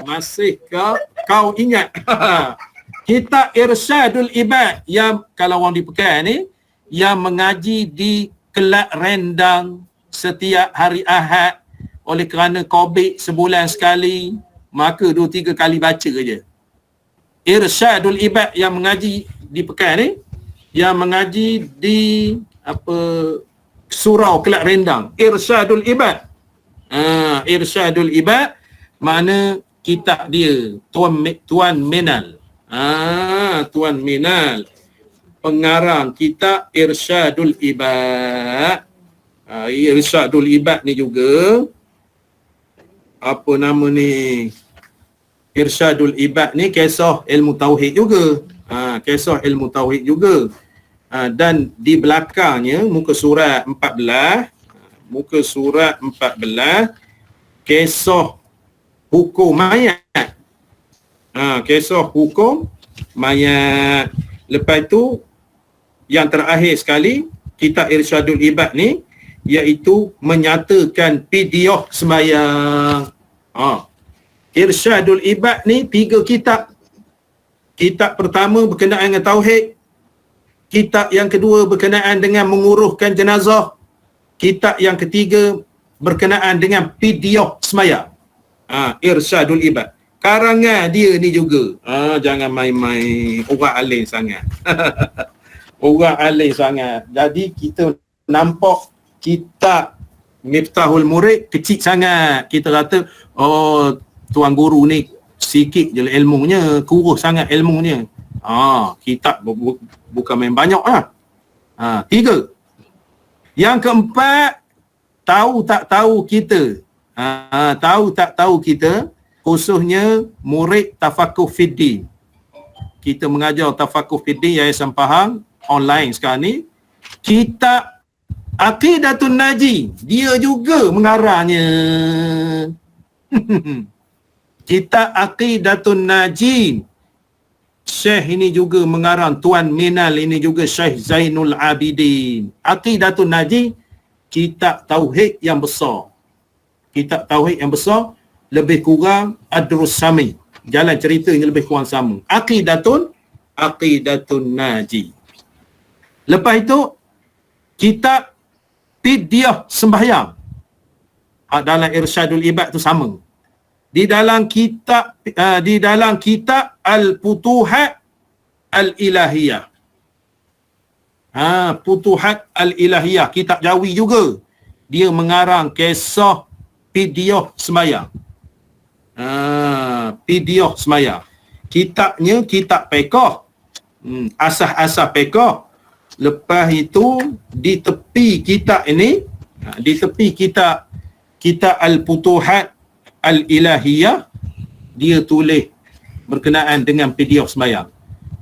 [SPEAKER 2] Masihkah kau ingat? Kitab Irsyadul Ibad yang kalau orang di Pekan ni yang mengaji di Kelab Rendang setiap hari Ahad, oleh kerana COVID sebulan sekali, maka 2-3 kali baca je. Irsyadul Ibad yang mengaji di Pekan ni, yang mengaji di Surau Kelak Rendang, Irsyadul Ibad. Irsyadul Ibad makna kitab dia Tuan Minal. Tuan Minal pengarang kitab Irsyadul Ibad. Irsyadul Ibad ni juga apa nama ni, Irsyadul Ibad ni kisah ilmu tauhid juga. Kisah ilmu tauhid juga. Dan di belakangnya muka surat 14, kisah hukum mayat. Kisah hukum mayat. Lepas tu yang terakhir sekali kitab Irsyadul Ibad ni iaitu menyatakan fidyah sembahyang. Irsyadul Ibad ni 3 kitab. Kitab pertama berkenaan dengan tauhid. Kitab yang kedua berkenaan dengan menguruhkan jenazah. Kitab yang ketiga berkenaan dengan fidyah sembahyang. Irsyadul Ibad. Karangan dia ni juga. Jangan main-main. Orang alim sangat. Orang alim sangat. Jadi kita nampak kitab Miftahul Murid kecil sangat. Kita kata, tuan guru ni sikit je ilmunya, kurus sangat ilmunya. Kitab bukan main banyak lah. 3. Yang keempat, tahu tak tahu kita. Tahu tak tahu kita, khususnya murid Tafakuh Fiddin. Kita mengajar Tafakuh Fiddin Yayasan Pahang online sekarang ni. Kitab Aqidatun Naji, dia juga mengarangnya. Kitab Aqidatun Naji, Syekh ini juga mengarang, Tuan Minal ini juga Syekh Zainul Abidin. Aqidatun Naji, kitab tauhid yang besar. Kitab tauhid yang besar, lebih kurang Adrus Sami. Jalan ceritanya lebih kurang sama. Aqidatun Naji. Lepas itu, kitab fidyah sembahyang. Dalam Irsyadul Ibad tu sama. Di dalam kitab Al-Futuhat Al-Ilahiyah. Futuhat Al-Ilahiyah, kitab Jawi juga. Dia mengarang kisah fidyah sembahyang. Fidyah sembahyang. Kitabnya kitab fiqh. Asas-asas fiqh. Lepas itu di tepi kitab ini, di tepi kitab Al-Futuhat Al-Ilahiyah, dia tulis berkenaan dengan fidyah sembahyang.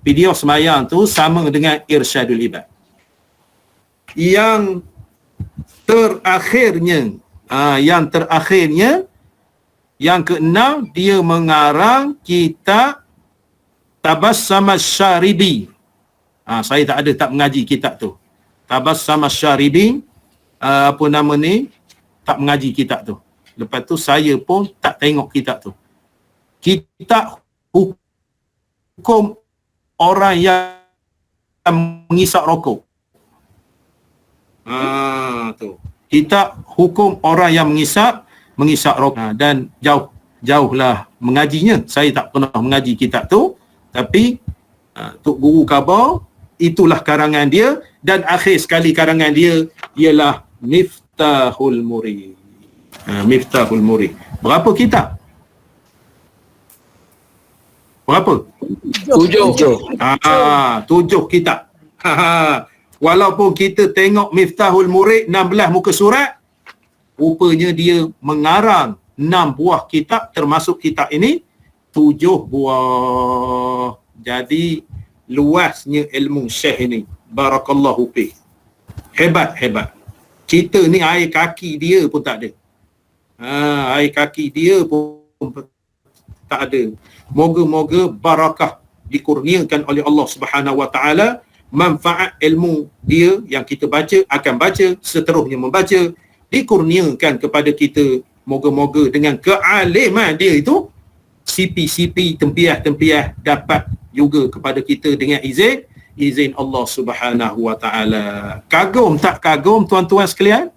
[SPEAKER 2] Fidyah sembahyang tu sama dengan Irsyadul Ibad. Yang terakhirnya, yang keenam, dia mengarang kitab Tabassum Syaribi. Saya tak mengaji kitab tu. Tabassum Syaribi, tak mengaji kitab tu. Lepas tu saya pun tak tengok kitab tu. Kitab hukum orang yang mengisap rokok. Tu. Kitab hukum orang yang mengisap rokok. Dan jauhlah mengajinya. Saya tak pernah mengaji kitab tu. Tapi Tok Guru khabar, itulah karangan dia. Dan akhir sekali karangan dia ialah Miftahul Murid. Miftahul Murid. Berapa kitab? Berapa?
[SPEAKER 3] 7.
[SPEAKER 2] 7 kitab. Walaupun kita tengok Miftahul Murid 16 muka surat, rupanya dia mengarang 6 buah kitab, termasuk kitab ini 7 buah. Jadi luasnya ilmu Syekh ini. Barakallahu fi. Hebat. Kita ni air kaki dia pun tak ada. Air kaki dia pun tak ada. Moga-moga barakah dikurniakan oleh Allah Subhanahu Wa Taala, manfaat ilmu dia yang kita baca, akan baca, seterusnya membaca, dikurniakan kepada kita. Moga-moga dengan kealiman dia itu, sipi-sipi, tempiah-tempiah dapat juga kepada kita dengan izin Allah Subhanahu Wa Taala. Kagum tak kagum tuan-tuan sekalian?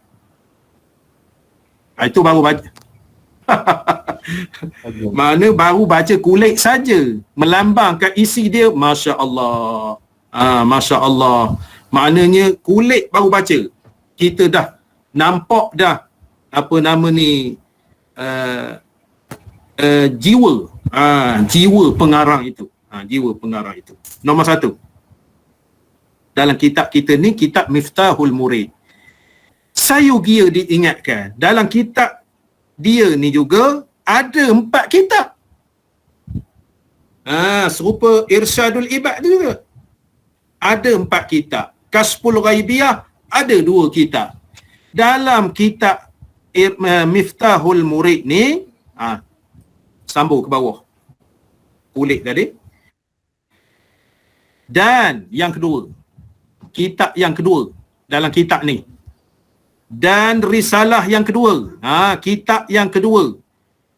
[SPEAKER 2] Itu baru baca. Mana baru baca kulit saja melambangkan isi dia, Masya Allah. Masya Allah. Maknanya kulit baru baca, kita dah nampak dah apa nama ni, jiwa. Jiwa pengarang itu. Jiwa pengarang itu. Nombor 1. Dalam kitab kita ni, kitab Miftahul Murid. Sayugia diingatkan, dalam kitab dia ni juga ada 4 kitab. Serupa Irsyadul Ibad tu juga. Ada 4 kitab. Kasful Ghaibiyah ada 2 kitab. Dalam kitab Miftahul Murid ni, sambung ke bawah. Kulit tadi. Dan yang kedua, kitab yang kedua dalam kitab ni. Dan risalah yang kedua. Kitab yang kedua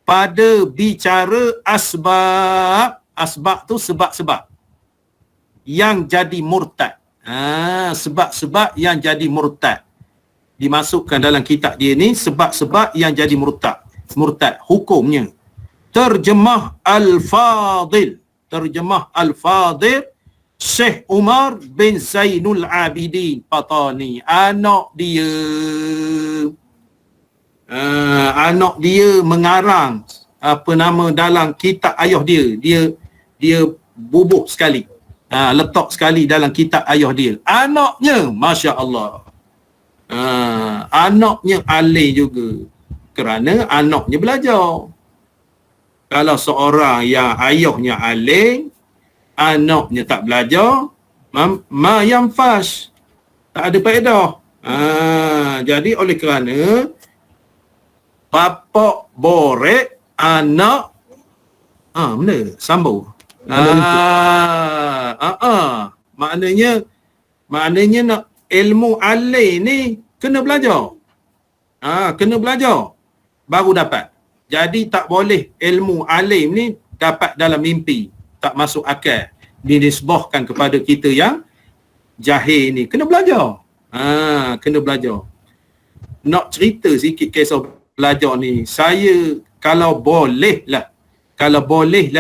[SPEAKER 2] pada bicara asbab. Asbab tu sebab-sebab yang jadi murtad. Sebab-sebab yang jadi murtad. Dimasukkan dalam kitab dia ni, sebab-sebab yang jadi murtad. Hukumnya. Terjemah Al-Fadil. Terjemah Al-Fadil Syekh Umar bin Zainul Abidin Patani. Anak dia mengarang apa nama dalam kitab ayah dia. Dia bubuh sekali. Letak sekali dalam kitab ayah dia. Anaknya, Masya Allah. Anaknya alim juga. Kerana anaknya belajar. Kalau seorang yang ayahnya alim, anaknya tak belajar, ma yanfash, tak ada faedah. Jadi oleh kerana bapak borek, anak benda sambung. Maknanya nak ilmu alim ni kena belajar. Kena belajar baru dapat. Jadi tak boleh ilmu alim ni dapat dalam mimpi. Tak masuk akal. Dinisbahkan kepada kita yang jahil ni. Kena belajar. Kena belajar. Nak cerita sikit kisah belajar ni. Saya kalau bolehlah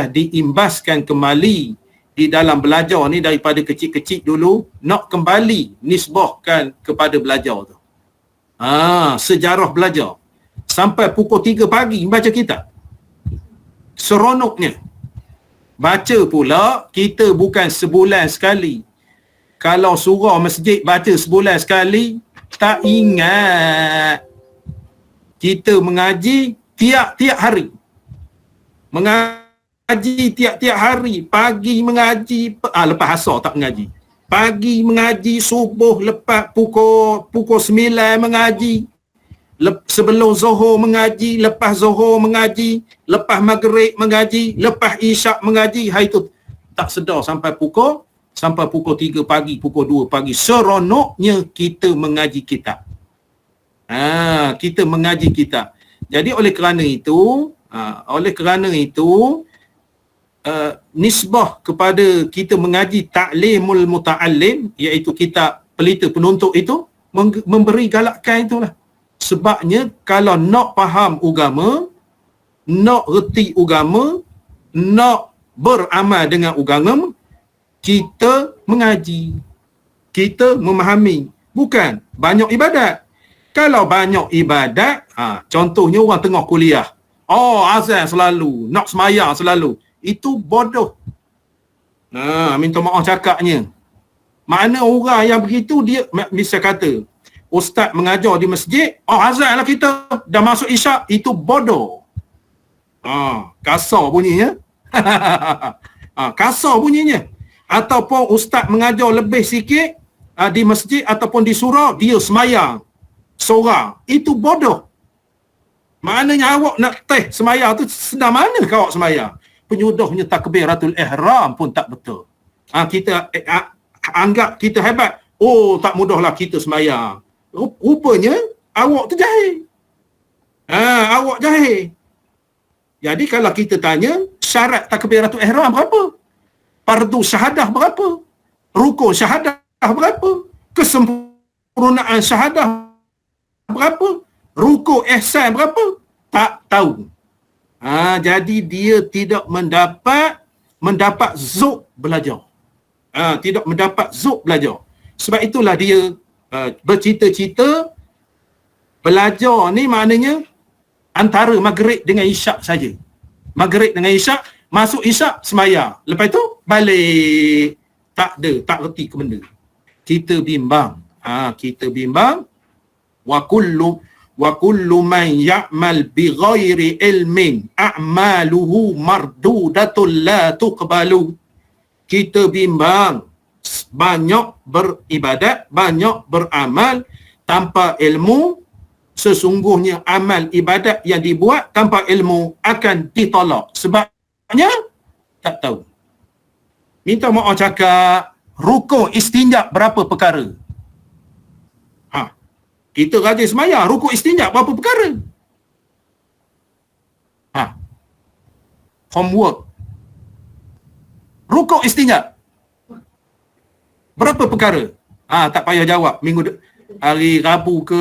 [SPEAKER 2] diimbaskan kembali di dalam belajar ni daripada kecil-kecil dulu, nak kembali nisbahkan kepada belajar tu. Sejarah belajar. Sampai pukul 3 pagi baca kitab. Seronoknya. Baca pula, kita bukan sebulan sekali. Kalau surau masjid baca sebulan sekali, tak ingat. Kita mengaji tiap-tiap hari. Mengaji tiap-tiap hari. Pagi mengaji, lepas asar tak mengaji. Pagi mengaji, subuh lepas pukul 9 mengaji. Sebelum Zuhur mengaji, lepas Zuhur mengaji, lepas Maghrib mengaji, lepas Isyak mengaji. Hari tu tak sedar sampai pukul 3 pagi, pukul 2 pagi. Seronoknya kita mengaji kitab. Kita mengaji kitab. Jadi oleh kerana itu nisbah kepada kita mengaji ta'limul muta'allim, iaitu kitab pelita penuntut itu, memberi galakan itulah. Sebabnya kalau nak faham agama, nak reti agama, nak beramal dengan agama, kita mengaji, kita memahami. Bukan banyak ibadat. Kalau banyak ibadat, contohnya orang tengah kuliah, azan selalu, nak semayang selalu, itu bodoh. Minta maaf cakapnya. Mana orang yang begitu, dia bisa kata ustaz mengajar di masjid, azan lah kita, dah masuk isyak, itu bodoh. Kasar bunyinya. Kasar bunyinya. Ataupun ustaz mengajar lebih sikit di masjid ataupun di surau, dia semayang seorang, itu bodoh. Maknanya awak nak semayang tu sedang mana kau awak semayang? Penyudahnya takbiratul ihram pun tak betul. Kita anggap kita hebat. Tak mudahlah kita semayang. Rupanya awak tu jahil. Awak jahil. Jadi kalau kita tanya, syarat takbiratul ihram berapa? Fardu syahadah berapa? Rukun syahadah berapa? Kesempurnaan syahadah berapa? Rukun ihsan berapa? Tak tahu. Jadi dia tidak mendapat zuk belajar. Tidak mendapat zuk belajar. Sebab itulah dia bercita-cita belajar ni maknanya antara maghrib dengan isyak saja. Maghrib dengan isyak, masuk isyak sembahyang. Lepas tu balik. Tak reti ke benda. Kita bimbang. Kita bimbang. Wa kullu man ya'mal bi ghairi ilmin a'maluhu mardudatun la tuqbalu. Kita bimbang. Banyak beribadat, banyak beramal tanpa ilmu. Sesungguhnya amal ibadat yang dibuat tanpa ilmu akan ditolak. Sebabnya tak tahu. Minta maaf cakap, rukuk istinja berapa perkara? Kita rajin sembahyang, rukuk istinja berapa perkara? Homework. Rukuk istinja berapa perkara? Tak payah jawab. Hari Rabu ke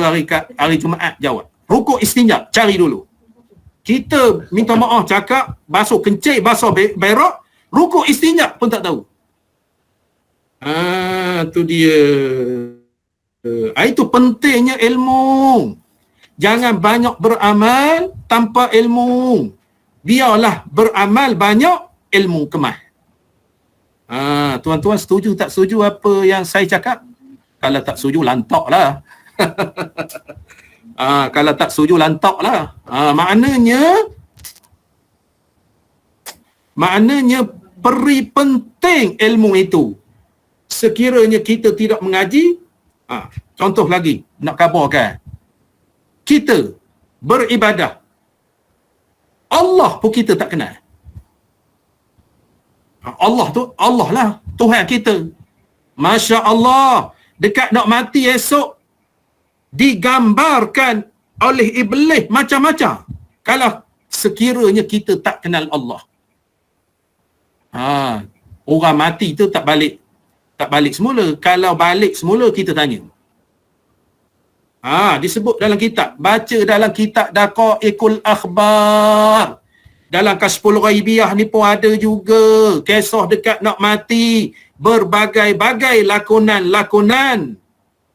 [SPEAKER 2] hari Jumaat jawab. Rukuk istinja, cari dulu. Kita minta maaf cakap, basuh kencing, basuh berak, rukuk istinja pun tak tahu. Tu dia. Itu pentingnya ilmu. Jangan banyak beramal tanpa ilmu. Biarlah beramal banyak, ilmu kemas. Tuan-tuan setuju tak setuju apa yang saya cakap? Kalau tak setuju, lantaklah. Kalau tak setuju, lantaklah. Maknanya peri penting ilmu itu. Sekiranya kita tidak mengaji, contoh lagi, nak kabarkan. Kita beribadah. Allah pun kita tak kenal. Allah tu, Allah lah Tuhan kita. Masya Allah, dekat nak mati esok, digambarkan oleh iblis macam-macam. Kalau sekiranya kita tak kenal Allah. Orang mati tu tak balik semula. Kalau balik semula, kita tanya. Disebut dalam kitab. Baca dalam kitab Daqaiqul Akhbar. Dalam Kasful Ghaibiyah ni pun ada juga kisah dekat nak mati. Berbagai-bagai lakonan-lakonan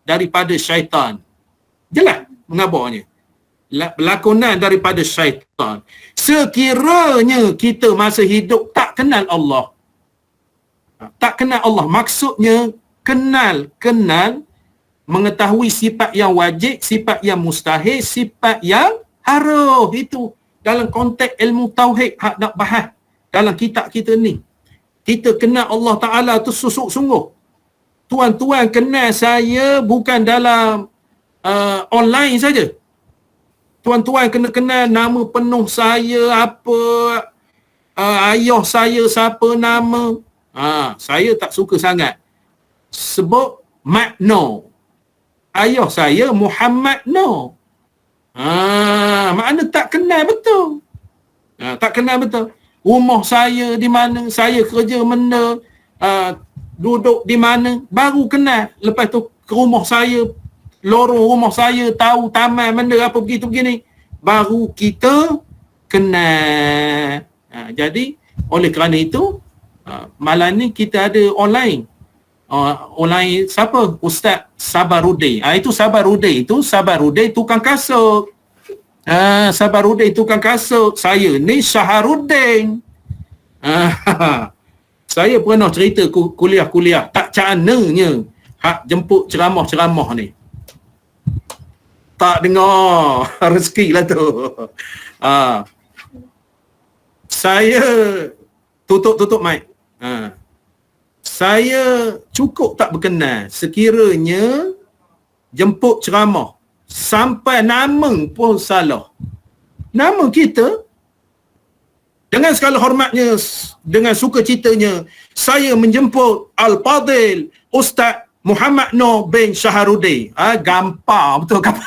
[SPEAKER 2] daripada syaitan. Jelas mengabarnya. Lakonan daripada syaitan. Sekiranya kita masa hidup tak kenal Allah. Tak kenal Allah. Maksudnya kenal mengetahui sifat yang wajib, sifat yang mustahil, sifat yang haram. Itu dalam konteks ilmu tauhid hak nak bahas dalam kitab kita ni. Kita kenal Allah Ta'ala tu sungguh-sungguh. Tuan-tuan kenal saya bukan dalam online saja. Tuan-tuan kena kenal nama penuh saya apa, ayah saya siapa nama. Saya tak suka sangat sebut Mat No. Ayah saya Muhammad No. Makna tak kenal betul. Tak kenal betul. Rumah saya di mana, saya kerja mana, duduk di mana, baru kenal. Lepas tu ke rumah saya, lorong rumah saya, tahu taman mana, apa begini, baru kita kenal. Jadi oleh kerana itu, malam ni kita ada online. Online siapa? Ustaz Sabarudin. Itu Sabarudin tukang kasut. Sabarudin tukang kasut. Saya ni Syaharuddin. Saya pernah cerita kuliah-kuliah. Tak cananya hak jemput ceramah-ceramah ni. Tak dengar. Rezeki lah tu. Saya tutup mic. Saya cukup tak berkenan sekiranya jemput ceramah sampai nama pun salah. Nama kita dengan segala hormatnya, dengan sukacitanya, saya menjemput Al-Fadil Ustaz Muhammad Nur bin Syaharuddin. Gampang betul kan?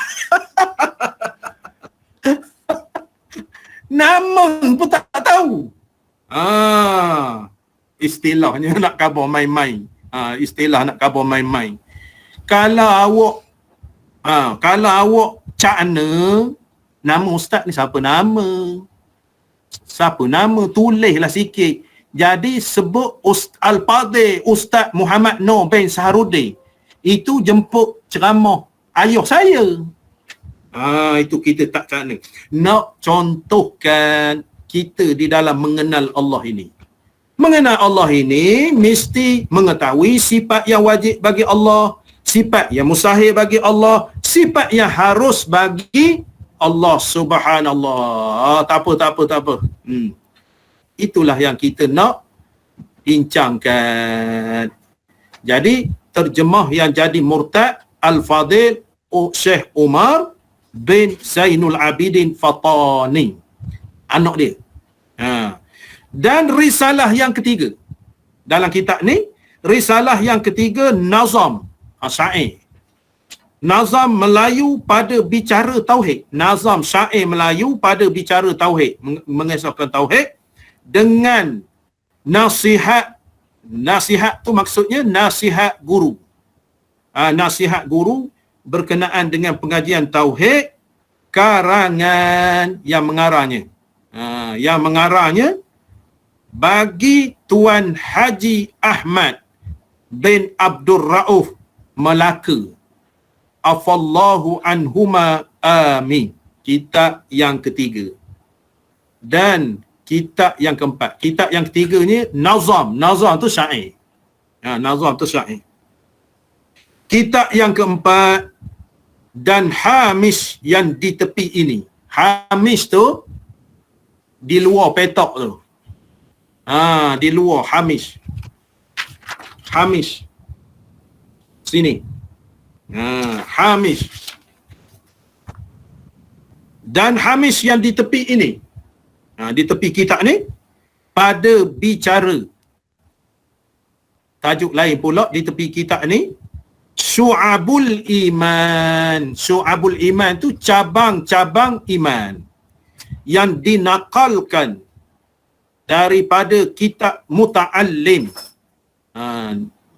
[SPEAKER 2] Nama pun tak tahu. Istilahnya nak khabar main-main. Istilah nak khabar main-main. Kalau awak cakna nama ustaz ni siapa nama? Siapa nama? Tulislah sikit. Jadi sebut Al-Fadhil Ustaz Muhammad Noor bin Saharudin. Itu jemput ceramah ayah saya. Itu kita tak sana. Nak contohkan kita di dalam mengenal Allah ini. Mengenal Allah ini mesti mengetahui sifat yang wajib bagi Allah, sifat yang mustahil bagi Allah, sifat yang harus bagi Allah. Subhanallah. Tak apa. Itulah yang kita nak bincangkan. Jadi terjemah yang jadi murtad Al-Fadhil Syekh Umar bin Zainul Abidin Fatani, anak dia. Dan risalah yang ketiga dalam kitab ni, risalah yang ketiga Nazam Syair. Nazam Melayu pada bicara tauhid. Nazam syair Melayu pada bicara tauhid, mengesahkan tauhid dengan nasihat. Nasihat tu maksudnya nasihat guru. Nasihat guru berkenaan dengan pengajian tauhid, karangan yang mengarahnya. Yang mengarahnya bagi Tuan Haji Ahmad bin Abdul Rauf Melaka. Afallahu anhuma amin. Kitab yang ketiga. Dan kitab yang keempat. Kitab yang ketiga ni Nazam. Nazam tu syair. Nazam tu syair. Kitab yang keempat dan Hamish yang di tepi ini. Hamish tu di luar petak tu. Di luar Hamish. Hamish. Sini. Hamish. Dan Hamish yang di tepi ini. Di tepi kitab ni pada bicara. Tajuk lain pula di tepi kitab ni Syu'abul Iman. Syu'abul Iman tu cabang-cabang iman yang dinakalkan daripada kitab Muta'allim.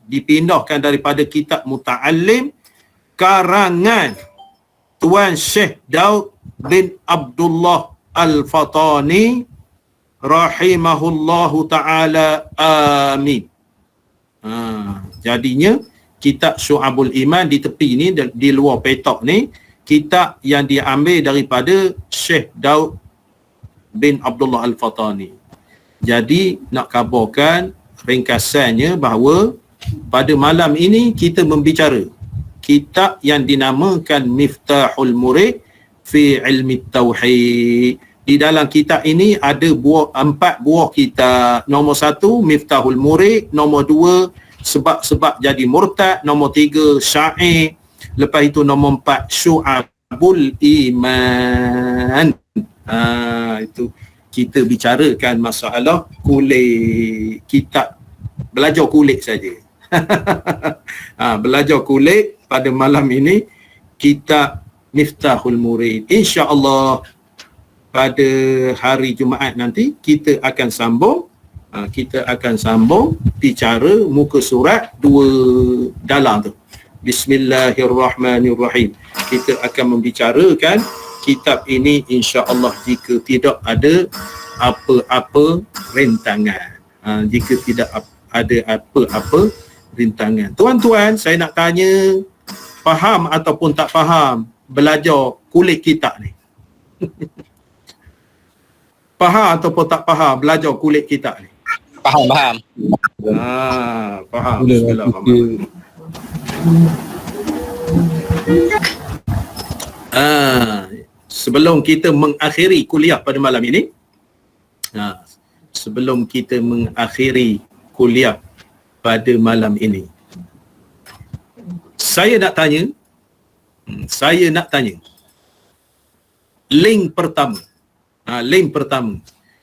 [SPEAKER 2] Dipindahkan daripada kitab Muta'allim karangan Tuan Syekh Daud bin Abdullah Al-Fatani rahimahullahu ta'ala amin. Jadinya kitab Syu'abul Iman di tepi ni, di luar petak ni, kitab yang diambil daripada Syekh Daud bin Abdullah Al-Fatani. Jadi nak kabarkan ringkasannya bahawa pada malam ini kita membicara kitab yang dinamakan Miftahul Murid fi Ilmi Tauhid. Di dalam kitab ini ada 4 buah kitab. Nombor 1 Miftahul Murid, nombor 2 sebab-sebab jadi murtad, nombor 3 syair, lepas itu nombor 4 Syu'abul Iman. Itu kita bicarakan masalah kulit kitab, belajar kulit saja. Belajar kulit pada malam ini kitab Miftahul Murid. InsyaAllah pada hari Jumaat nanti kita akan sambung. Kita akan sambung bicara muka surat 2 dalam tu. Bismillahirrahmanirrahim. Kita akan membicarakan kitab ini insya-Allah jika tidak ada apa-apa rintangan. Jika tidak ada apa-apa rintangan. Tuan-tuan, saya nak tanya, faham ataupun tak faham belajar kulit kitab ni? Faham ataupun tak faham belajar kulit kitab ni?
[SPEAKER 3] Faham.
[SPEAKER 2] Faham. Sebelum kita mengakhiri kuliah pada malam ini, saya nak tanya link pertama.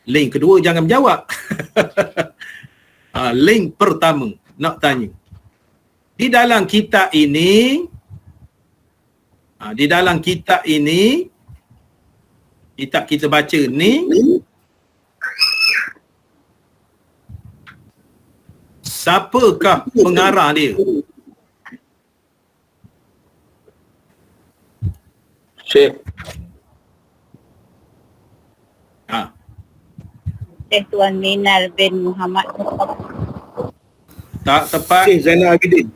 [SPEAKER 2] Link kedua jangan menjawab. Link pertama nak tanya, di dalam kitab ini kitab kita baca ni, siapakah pengarah dia?
[SPEAKER 3] Syekh.
[SPEAKER 8] Syekh Tuan Minal bin Muhammad.
[SPEAKER 2] Tak tepat.
[SPEAKER 4] Syekh Zainal Abidin.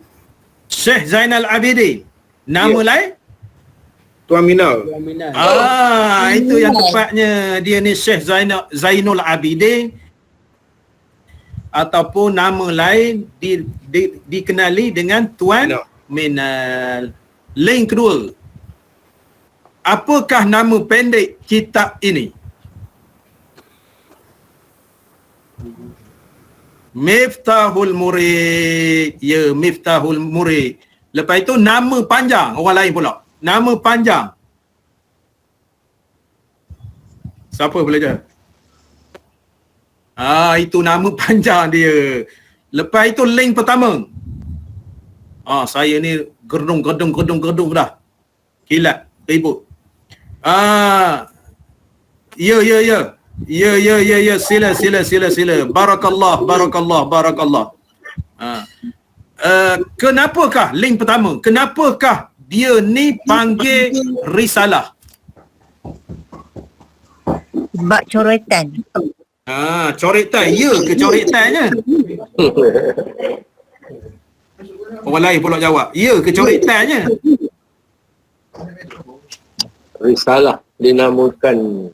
[SPEAKER 2] Syekh Zainal Abidin. Nama lain?
[SPEAKER 4] Tuan Minal.
[SPEAKER 2] Itu yang tepatnya. Dia ni Syekh Zainul Abidin, ataupun nama lain dikenali dengan Tuan Minal. Link kedua. Apakah nama pendek kitab ini? Miftahul Murid. Ya, Miftahul Murid. Lepas itu nama panjang orang lain pula. Nama panjang. Siapa belajar? Itu nama panjang dia. Lepas itu link pertama. Saya ni gedung dah. Kilat, ribut. Ya. Sila. Barakallah. Kenapakah link pertama? Kenapakah dia ni panggil risalah?
[SPEAKER 6] Sebab coretan.
[SPEAKER 2] Coretan. Ya ke coretannya? Orang lain pula jawab. Ya ke coretannya?
[SPEAKER 3] Risalah dinamakan.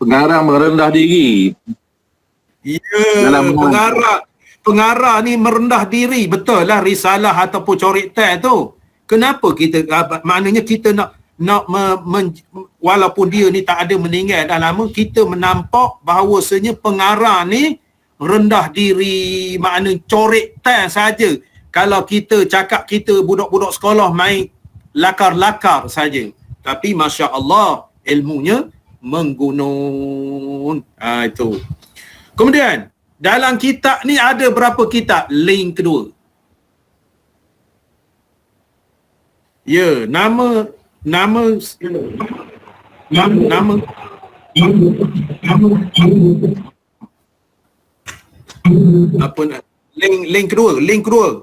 [SPEAKER 4] Pengarang merendah diri.
[SPEAKER 2] Ya, pengarah ni merendah diri. Betul lah risalah ataupun coretan tu. Kenapa kita, maknanya kita nak walaupun dia ni tak ada meninggal dah lama, kita menampak bahawasanya pengarah ni rendah diri, makna coretan saja. Kalau kita cakap kita budak-budak sekolah main lakar-lakar saja. Tapi Masya Allah ilmunya menggunung. Itu. Kemudian dalam kitab ni ada berapa kitab? Link kedua. Ya, nama apa nak? Link kedua.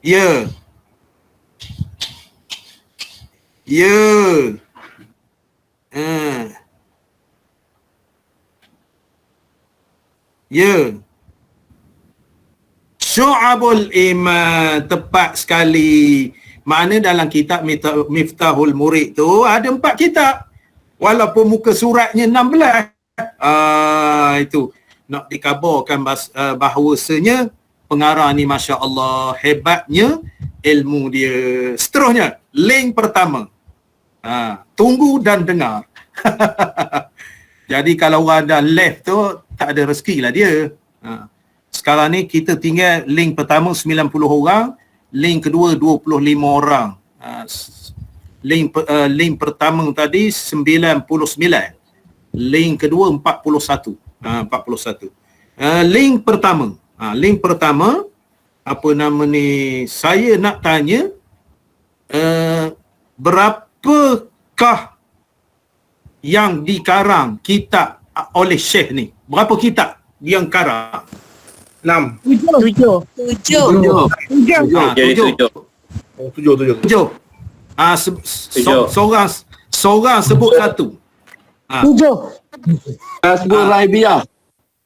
[SPEAKER 2] Ya. Syu'abul Iman. Tepat sekali. Mana dalam kitab Miftahul Murid tu ada 4 kitab. Walaupun muka suratnya 16. Itu nak dikabarkan bahawasanya pengarah ni Masya Allah hebatnya ilmu dia. Seterusnya link pertama. Tunggu dan dengar. Jadi kalau orang dah left tu tak ada rezeki lah dia. Sekarang ni kita tinggal link pertama 90 orang, link kedua 25 orang. Link pertama tadi 99. Link kedua 41. 41. Link pertama apa nama ni, saya nak tanya berapakah yang dikarang kitab oleh Syekh ni? Berapa kitab yang karang?
[SPEAKER 4] 6.
[SPEAKER 6] 7.
[SPEAKER 3] 7.
[SPEAKER 2] Seorang sebut satu.
[SPEAKER 6] 7.
[SPEAKER 4] Kasbul Raibiyah.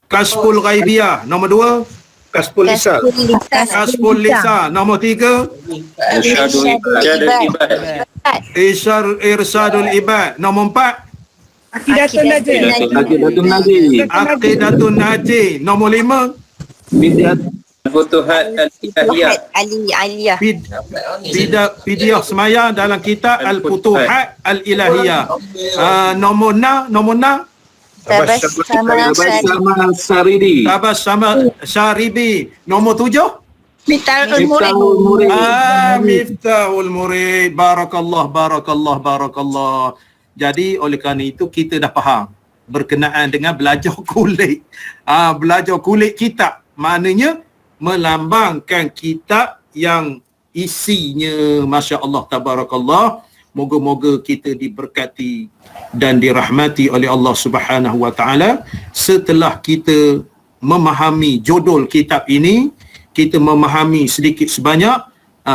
[SPEAKER 2] Kashful Ghaibiyah. Nombor 2.
[SPEAKER 4] Kasbul Lisan.
[SPEAKER 2] Kashful Lisan. Nombor 3. Irsyadul Ibad. Nombor 4.
[SPEAKER 4] Aqidatun Najih.
[SPEAKER 2] Aqidatun Najih. Nombor 5.
[SPEAKER 3] Futuhat Al-Ilahiyah.
[SPEAKER 6] Aliyah.
[SPEAKER 2] Pidiyah semaya dalam kitab Al-Futuhat Al-Ilahiyah. Nombor 6.
[SPEAKER 4] Tabassama Saridi.
[SPEAKER 2] Tabassama Syaribi. Nombor 7.
[SPEAKER 6] Miftahul Murid.
[SPEAKER 2] Miftahul Murid. Barakallah. Jadi oleh kerana itu kita dah faham berkenaan dengan belajar kulit. Belajar kulit kitab. Maknanya melambangkan kitab yang isinya Masya Allah Tabarakallah. Moga-moga kita diberkati dan dirahmati oleh Allah Subhanahu Wa Taala. Setelah kita memahami judul kitab ini, kita memahami sedikit sebanyak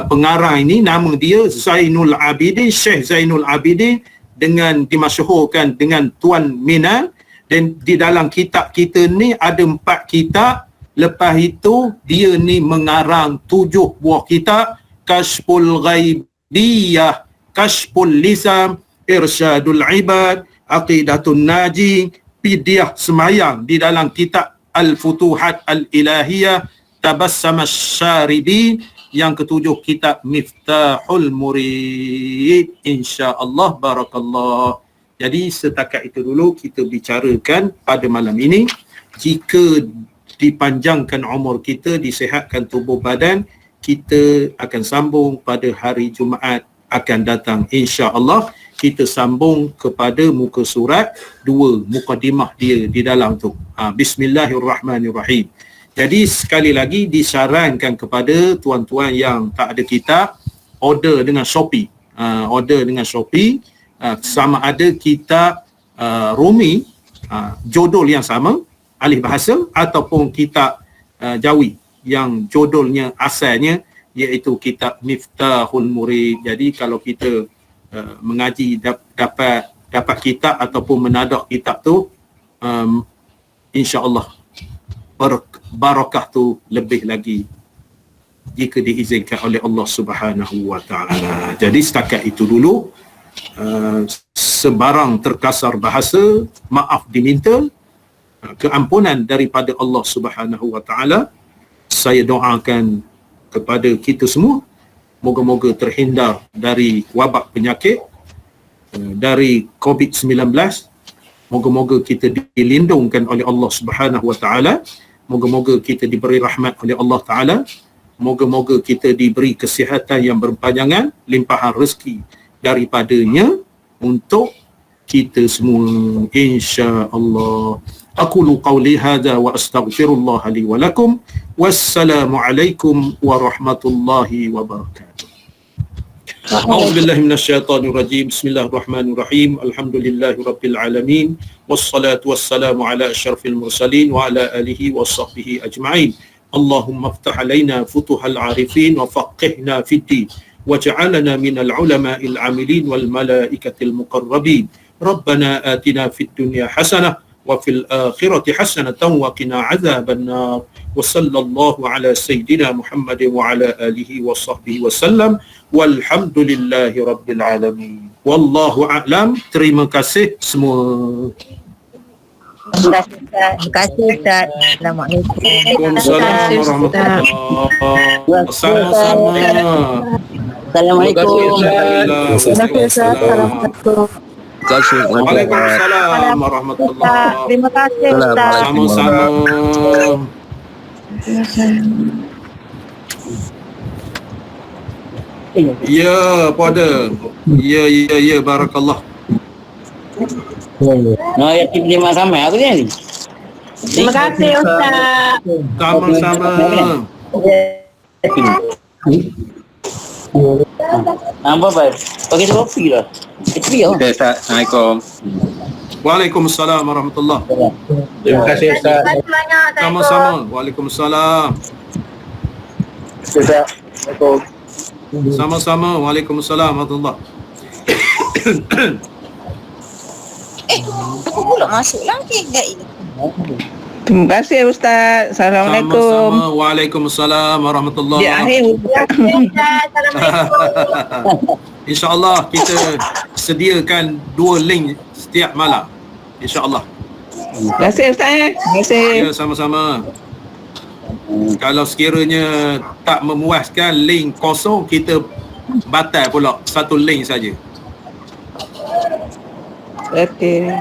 [SPEAKER 2] pengarang ini nama dia Zainul Abidin, Syekh Zainul Abidin, dengan dimasyhurkan dengan Tuan Minal. Dan di dalam kitab kita ni ada 4 kitab. Lepas itu dia ni mengarang 7 buah kitab: Kashful Ghaibiyah, Kashful Lisan, Irsyadul Ibad, Aqidatun Naji, Pidyah Semayang. Di dalam kitab Al-Futuhat Al-Ilahiyah, Tabassam Syaribin. Yang ketujuh kitab Miftahul Murid. InsyaAllah, barakallah. Jadi setakat itu dulu kita bicarakan pada malam ini. Jika dipanjangkan umur kita, disehatkan tubuh badan, kita akan sambung pada hari Jumaat akan datang. InsyaAllah kita sambung kepada muka surat 2, mukadimah dia di dalam tu. Bismillahirrahmanirrahim. Jadi sekali lagi disarankan kepada tuan-tuan yang tak ada kitab, order dengan Shopee. Sama ada kitab Rumi, judul yang sama, alih bahasa, ataupun kitab Jawi yang judulnya asalnya iaitu kitab Miftahul Murid. Jadi kalau kita mengaji dapat kitab ataupun menadah kitab tu, insya-Allah barakah tu lebih lagi jika diizinkan oleh Allah Subhanahu wa taala. Jadi setakat itu dulu. Sebarang terkasar bahasa, maaf diminta, keampunan daripada Allah Subhanahu wa taala. Saya doakan kepada kita semua, moga-moga terhindar dari wabak penyakit, dari COVID-19. Moga-moga kita dilindungkan oleh Allah Subhanahu wa taala. Moga-moga kita diberi rahmat oleh Allah taala. Moga-moga kita diberi kesihatan yang berpanjangan, limpahan rezeki daripadanya untuk kita semua, insya-Allah. Aqulu qawli hadza wa astaghfirullah li wa lakum. Wassalamu alaikum warahmatullahi wabarakatuh. A'udzu billahi minasyaitonir rajim. Bismillahirrahmanirrahim. Alhamdulillahirabbil alamin. Wassalatu wassalamu ala asyrafil mursalin wa ala alihi washabbihi ajma'in. Allahumma iftah alaina futuhal arifin wa faqihna fid din waj'alna minal ulama'il 'amilin wal malaikatil muqarrabin. Rabbana atina fid dunya hasanah wa fil akhirati hasanatan wa qina 'adzabannar. Wa sallallahu ala sayyidina Muhammad wa ala alihi wa sahbihi wasallam. Walhamdulillahi rabbil alamin. Wallahu a'lam. Terima kasih semua.
[SPEAKER 6] Terima kasih Ustaz. Assalamualaikum.
[SPEAKER 2] Waalaikumsalam warahmatullahi. Sama-sama.
[SPEAKER 6] Assalamualaikum.
[SPEAKER 2] Waalaikumsalam warahmatullahi.
[SPEAKER 6] Terima kasih Ustaz.
[SPEAKER 2] Sama-sama. Ya, pada. Ya, barakallah.
[SPEAKER 8] Ya, terima sama aku ni.
[SPEAKER 5] Terima kasih Ustaz.
[SPEAKER 2] Sama-sama.
[SPEAKER 8] Apa baik? Pakai kopi lah. Kopi ya.
[SPEAKER 4] Okay, Ustaz. Assalamualaikum.
[SPEAKER 2] Waalaikumsalam warahmatullahi.
[SPEAKER 3] Terima kasih Ustaz.
[SPEAKER 2] Sama-sama. Waalaikumsalam.
[SPEAKER 3] Assalamualaikum.
[SPEAKER 2] Sama-sama. Waalaikumsalam warahmatullahi.
[SPEAKER 6] Aku pula masuk lagi enggak ini?
[SPEAKER 9] Terima kasih Ustaz. Assalamualaikum.
[SPEAKER 2] Sama-sama. Waalaikumsalam warahmatullahi.
[SPEAKER 9] Di akhir
[SPEAKER 2] InsyaAllah kita sediakan 2 link setiap malam. InsyaAllah.
[SPEAKER 9] terima kasih Ustaz. Terima kasih.
[SPEAKER 2] Ya, sama-sama. Kalau sekiranya tak memuaskan link kosong, kita batal pula 1 link saja.
[SPEAKER 9] Okey.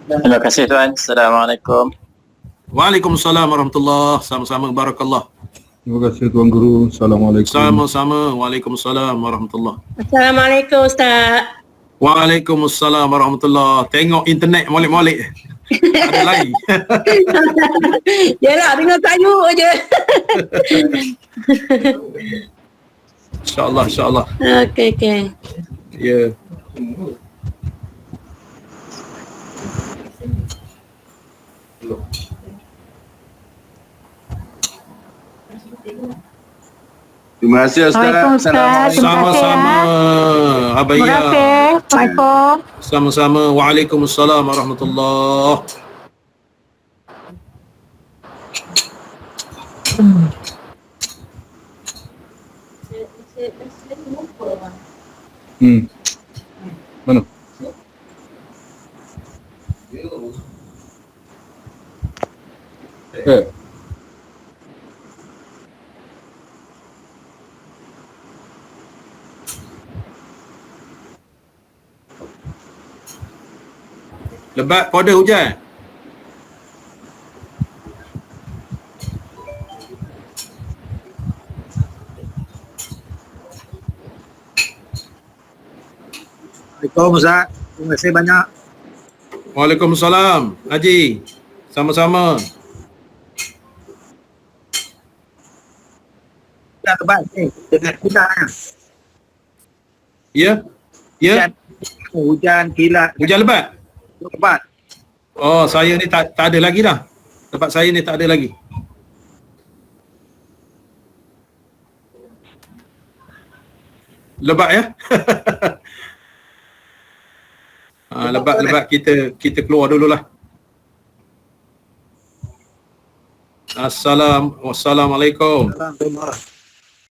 [SPEAKER 4] Terima kasih Tuan. Assalamualaikum.
[SPEAKER 2] Waalaikumsalam warahmatullahi. Sama-sama. Barakallah.
[SPEAKER 10] Terima kasih Tuan Guru. Assalamualaikum.
[SPEAKER 2] Sama-sama. Waalaikumsalam warahmatullahi.
[SPEAKER 5] Assalamualaikum Ustaz.
[SPEAKER 2] Waalaikumsalam warahmatullahi. Tengok internet molek-molek. Ada lain.
[SPEAKER 5] Yalah, dengar tajuk aje.
[SPEAKER 2] InsyaAllah, insyaAllah.
[SPEAKER 5] Okey.
[SPEAKER 2] Ya.
[SPEAKER 3] Terima kasih Ustaz.
[SPEAKER 2] Sama-sama Abaya.
[SPEAKER 5] Assalamualaikum.
[SPEAKER 2] Sama-sama. Waalaikumsalam warahmatullahi.
[SPEAKER 10] Mana?
[SPEAKER 2] Lebat pada hujan.
[SPEAKER 3] Assalamualaikum Ustaz. Terima kasih banyak.
[SPEAKER 2] Waalaikumsalam. Haji. Sama-sama.
[SPEAKER 3] Dah lebat ni. Dengan kilat.
[SPEAKER 2] Ya? Ya?
[SPEAKER 3] Hujan kilat.
[SPEAKER 2] Hujan lebat?
[SPEAKER 3] Lebat.
[SPEAKER 2] Oh, saya ni tak ada lagi dah. Tempat saya ni tak ada lagi. Lebat ya? Lebat kita keluar dululah. Wassalamualaikum.
[SPEAKER 3] Assalamualaikum.